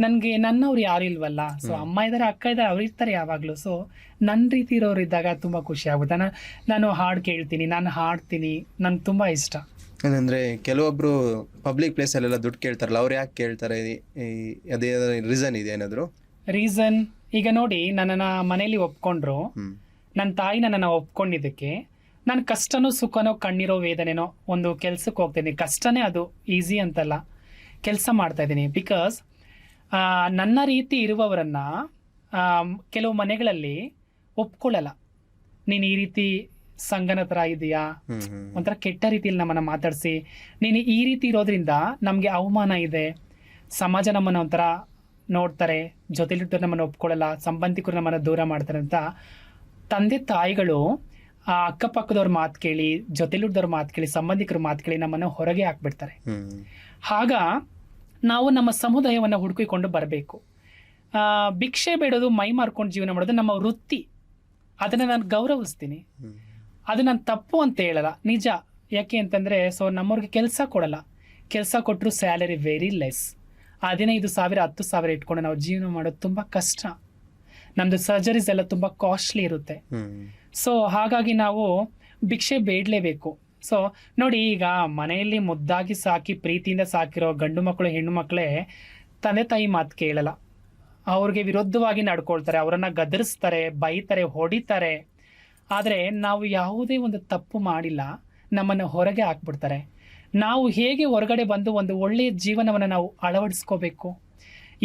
ನನಗೆ ನನ್ನವ್ರು ಯಾರು ಇಲ್ವಲ್ಲ. ಸೊ ಅಮ್ಮ ಇದ್ದಾರೆ, ಅಕ್ಕ ಇದ್ದಾರೆ, ಅವ್ರು ಇರ್ತಾರೆ ಯಾವಾಗಲೂ. ಸೊ ನನ್ನ ರೀತಿ ಇರೋರು ಇದ್ದಾಗ ತುಂಬ ಖುಷಿ ಆಗುತ್ತೆ. ನಾನು ಹಾಡು ಕೇಳ್ತೀನಿ, ನಾನು ಹಾಡ್ತೀನಿ, ನನಗೆ ತುಂಬ ಇಷ್ಟ. ಏನಂದ್ರೆ ಕೆಲವೊಬ್ರು ಪಬ್ಲಿಕ್ ಪ್ಲೇಸ್ ಅಲ್ಲೆಲ್ಲ ದುಡ್ಡು ಕೇಳ್ತಾರಲ್ಲ, ಅವ್ರು ಯಾಕೆ ಕೇಳ್ತಾರೆ? ಅದೇ ರೀಸನ್ ಇದೆ ಏನಾದ್ರು? ರೀಸನ್ ಈಗ ನೋಡಿ, ನನ್ನನ್ನು ಮನೇಲಿ ಒಪ್ಕೊಂಡ್ರು, ನನ್ನ ತಾಯಿ ನನ್ನನ್ನು ಒಪ್ಕೊಂಡಿದ್ದಕ್ಕೆ ನಾನು ಕಷ್ಟನೋ ಸುಖನೋ ಕಣ್ಣೀರೋ ವೇದನೆನೋ ಒಂದು ಕೆಲ್ಸಕ್ಕೆ ಹೋಗ್ತೀನಿ. ಕಷ್ಟನೇ ಅದು, ಈಸಿ ಅಂತಲ್ಲ, ಕೆಲಸ ಮಾಡ್ತಾ ಇದ್ದೀನಿ. ಬಿಕಾಸ್ ನನ್ನ ರೀತಿ ಇರುವವರನ್ನ ಕೆಲವು ಮನೆಗಳಲ್ಲಿ ಒಪ್ಕೊಳ್ಳಲ್ಲ. ನೀನು ಈ ರೀತಿ ಸಂಗನ ಥರ ಇದೆಯಾ, ಒಂಥರ ಕೆಟ್ಟ ರೀತಿಯಲ್ಲಿ ನಮ್ಮನ್ನು ಮಾತಾಡಿಸಿ, ನೀನು ಈ ರೀತಿ ಇರೋದ್ರಿಂದ ನಮಗೆ ಅವಮಾನ ಇದೆ, ಸಮಾಜ ನಮ್ಮನ್ನು ಒಂಥರ ನೋಡ್ತಾರೆ, ಜೊತೆಲಿಟ್ಟು ನಮ್ಮನ್ನು ಒಪ್ಕೊಳ್ಳಲ್ಲ, ಸಂಬಂಧಿಕರು ನಮ್ಮನ್ನು ದೂರ ಮಾಡ್ತಾರೆ ಅಂತ ತಂದೆ ತಾಯಿಗಳು ಆ ಅಕ್ಕಪಕ್ಕದವ್ರ ಮಾತು ಕೇಳಿ, ಜೊತೆಲಿದ್ದವ್ರ ಮಾತು ಕೇಳಿ, ಸಂಬಂಧಿಕರ ಮಾತು ಕೇಳಿ ನಮ್ಮನ್ನು ಹೊರಗೆ ಹಾಕ್ಬಿಡ್ತಾರೆ. ಆಗ ನಾವು ನಮ್ಮ ಸಮುದಾಯವನ್ನು ಹುಡುಕಿಕೊಂಡು ಬರಬೇಕು. ಭಿಕ್ಷೆ ಬೇಡೋದು, ಮೈ ಮಾರ್ಕೊಂಡು ಜೀವನ ಮಾಡೋದು ನಮ್ಮ ವೃತ್ತಿ. ಅದನ್ನು ನಾನು ಗೌರವಿಸ್ತೀನಿ, ಅದು ನಾನು ತಪ್ಪು ಅಂತ ಹೇಳಲ್ಲ, ನಿಜ. ಯಾಕೆ ಅಂತಂದರೆ, ಸೊ ನಮ್ಮವ್ರಿಗೆ ಕೆಲಸ ಕೊಡಲ್ಲ, ಕೆಲಸ ಕೊಟ್ಟರು ಸ್ಯಾಲರಿ ವೆರಿ ಲೆಸ್. 15,000 10,000 ಇಟ್ಕೊಂಡು ನಾವು ಜೀವನ ಮಾಡೋದು ತುಂಬ ಕಷ್ಟ. ನಮ್ಮದು ಸರ್ಜರೀಸ್ ಎಲ್ಲ ತುಂಬ ಕಾಸ್ಟ್ಲಿ ಇರುತ್ತೆ. ಸೊ ಹಾಗಾಗಿ ನಾವು ಭಿಕ್ಷೆ ಬೇಡಲೇಬೇಕು. ಸೊ ನೋಡಿ, ಈಗ ಮನೆಯಲ್ಲಿ ಮುದ್ದಾಗಿ ಸಾಕಿ ಪ್ರೀತಿಯಿಂದ ಸಾಕಿರೋ ಗಂಡು ಮಕ್ಕಳು ಹೆಣ್ಣು ಮಕ್ಕಳೇ ತಂದೆ ತಾಯಿ ಮಾತು ಕೇಳಲ್ಲ, ಅವ್ರಿಗೆ ವಿರುದ್ಧವಾಗಿ ನಡ್ಕೊಳ್ತಾರೆ, ಅವರನ್ನು ಗದರಿಸ್ತಾರೆ, ಬೈತಾರೆ, ಹೊಡಿತಾರೆ. ಆದರೆ ನಾವು ಯಾವುದೇ ಒಂದು ತಪ್ಪು ಮಾಡಿಲ್ಲ, ನಮ್ಮನ್ನು ಹೊರಗೆ ಹಾಕ್ಬಿಡ್ತಾರೆ. ನಾವು ಹೇಗೆ ಹೊರಗಡೆ ಬಂದು ಒಂದು ಒಳ್ಳೆಯ ಜೀವನವನ್ನು ನಾವು ಅಳವಡಿಸ್ಕೋಬೇಕು.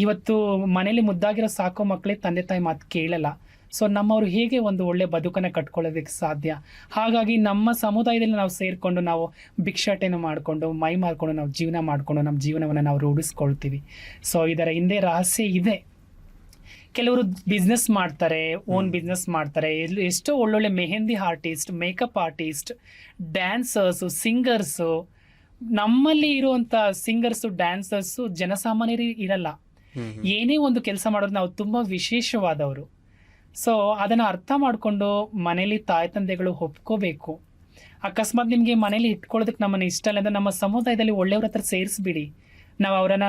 ಇವತ್ತು ಮನೇಲಿ ಮುದ್ದಾಗಿರೋ ಸಾಕೋ ಮಕ್ಕಳೇ ತಂದೆ ತಾಯಿ ಮಾತು ಕೇಳಲ್ಲ. ಸೊ ನಮ್ಮವರು ಹೇಗೆ ಒಂದು ಒಳ್ಳೆ ಬದುಕನ್ನು ಕಟ್ಕೊಳ್ಳೋದಕ್ಕೆ ಸಾಧ್ಯ? ಹಾಗಾಗಿ ನಮ್ಮ ಸಮುದಾಯದಲ್ಲಿ ನಾವು ಸೇರಿಕೊಂಡು ನಾವು ಭಿಕ್ಷಾಟನೆ ಮಾಡಿಕೊಂಡು ಮೈ ಮಾರ್ಕೊಂಡು ನಾವು ಜೀವನ ಮಾಡಿಕೊಂಡು ನಮ್ಮ ಜೀವನವನ್ನು ನಾವು ರೂಢಿಸ್ಕೊಳ್ತೀವಿ. ಸೊ ಇದರ ಹಿಂದೆ ರಹಸ್ಯ ಇದೆ. ಕೆಲವರು ಬಿಸ್ನೆಸ್ ಮಾಡ್ತಾರೆ, ಓನ್ ಬಿಸ್ನೆಸ್ ಮಾಡ್ತಾರೆ. ಎಷ್ಟೋ ಒಳ್ಳೊಳ್ಳೆ mehndi artist, makeup artist, dancers, singers. ನಮ್ಮಲ್ಲಿ ಇರುವಂಥ ಸಿಂಗರ್ಸು, ಡ್ಯಾನ್ಸರ್ಸು ಜನಸಾಮಾನ್ಯರು ಇರಲ್ಲ. ಏನೇ ಒಂದು ಕೆಲಸ ಮಾಡೋದು ನಾವು ತುಂಬ ವಿಶೇಷವಾದವರು. ಸೊ ಅದನ್ನು ಅರ್ಥ ಮಾಡಿಕೊಂಡು ಮನೇಲಿ ತಾಯಿ ತಂದೆಗಳು ಒಪ್ಕೋಬೇಕು. ಅಕಸ್ಮಾತ್ ನಿಮಗೆ ಮನೇಲಿ ಇಟ್ಕೊಳ್ಳೋದಕ್ಕೆ ನಮ್ಮನ್ನು ಇಷ್ಟ ಇಲ್ಲ ಅಂದರೆ ನಮ್ಮ ಸಮುದಾಯದಲ್ಲಿ ಒಳ್ಳೆಯವ್ರ ಹತ್ರ ಸೇರಿಸ್ಬಿಡಿ.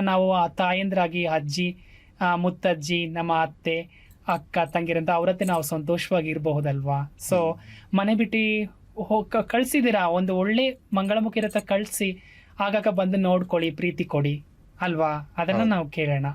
ನಾವು ಆ ತಾಯಂದ್ರಾಗಿ, ಅಜ್ಜಿ, ಮುತ್ತಜ್ಜಿ, ನಮ್ಮ ಅತ್ತೆ, ಅಕ್ಕ, ತಂಗಿರಂತ ಅವ್ರ ಹತ್ರ ನಾವು ಸಂತೋಷವಾಗಿ ಇರಬಹುದಲ್ವಾ? ಸೊ ಮನೆ ಬಿಟ್ಟು ಕಳಿಸಿದ್ದೀರಾ, ಒಂದು ಒಳ್ಳೆ ಮಂಗಳಮುಖಿರ ಹತ್ರ ಕಳಿಸಿ, ಆಗಾಗ ಬಂದು ನೋಡ್ಕೊಳ್ಳಿ, ಪ್ರೀತಿ ಕೊಡಿ ಅಲ್ವಾ? ಅದನ್ನು ನಾವು ಕೇಳೋಣ.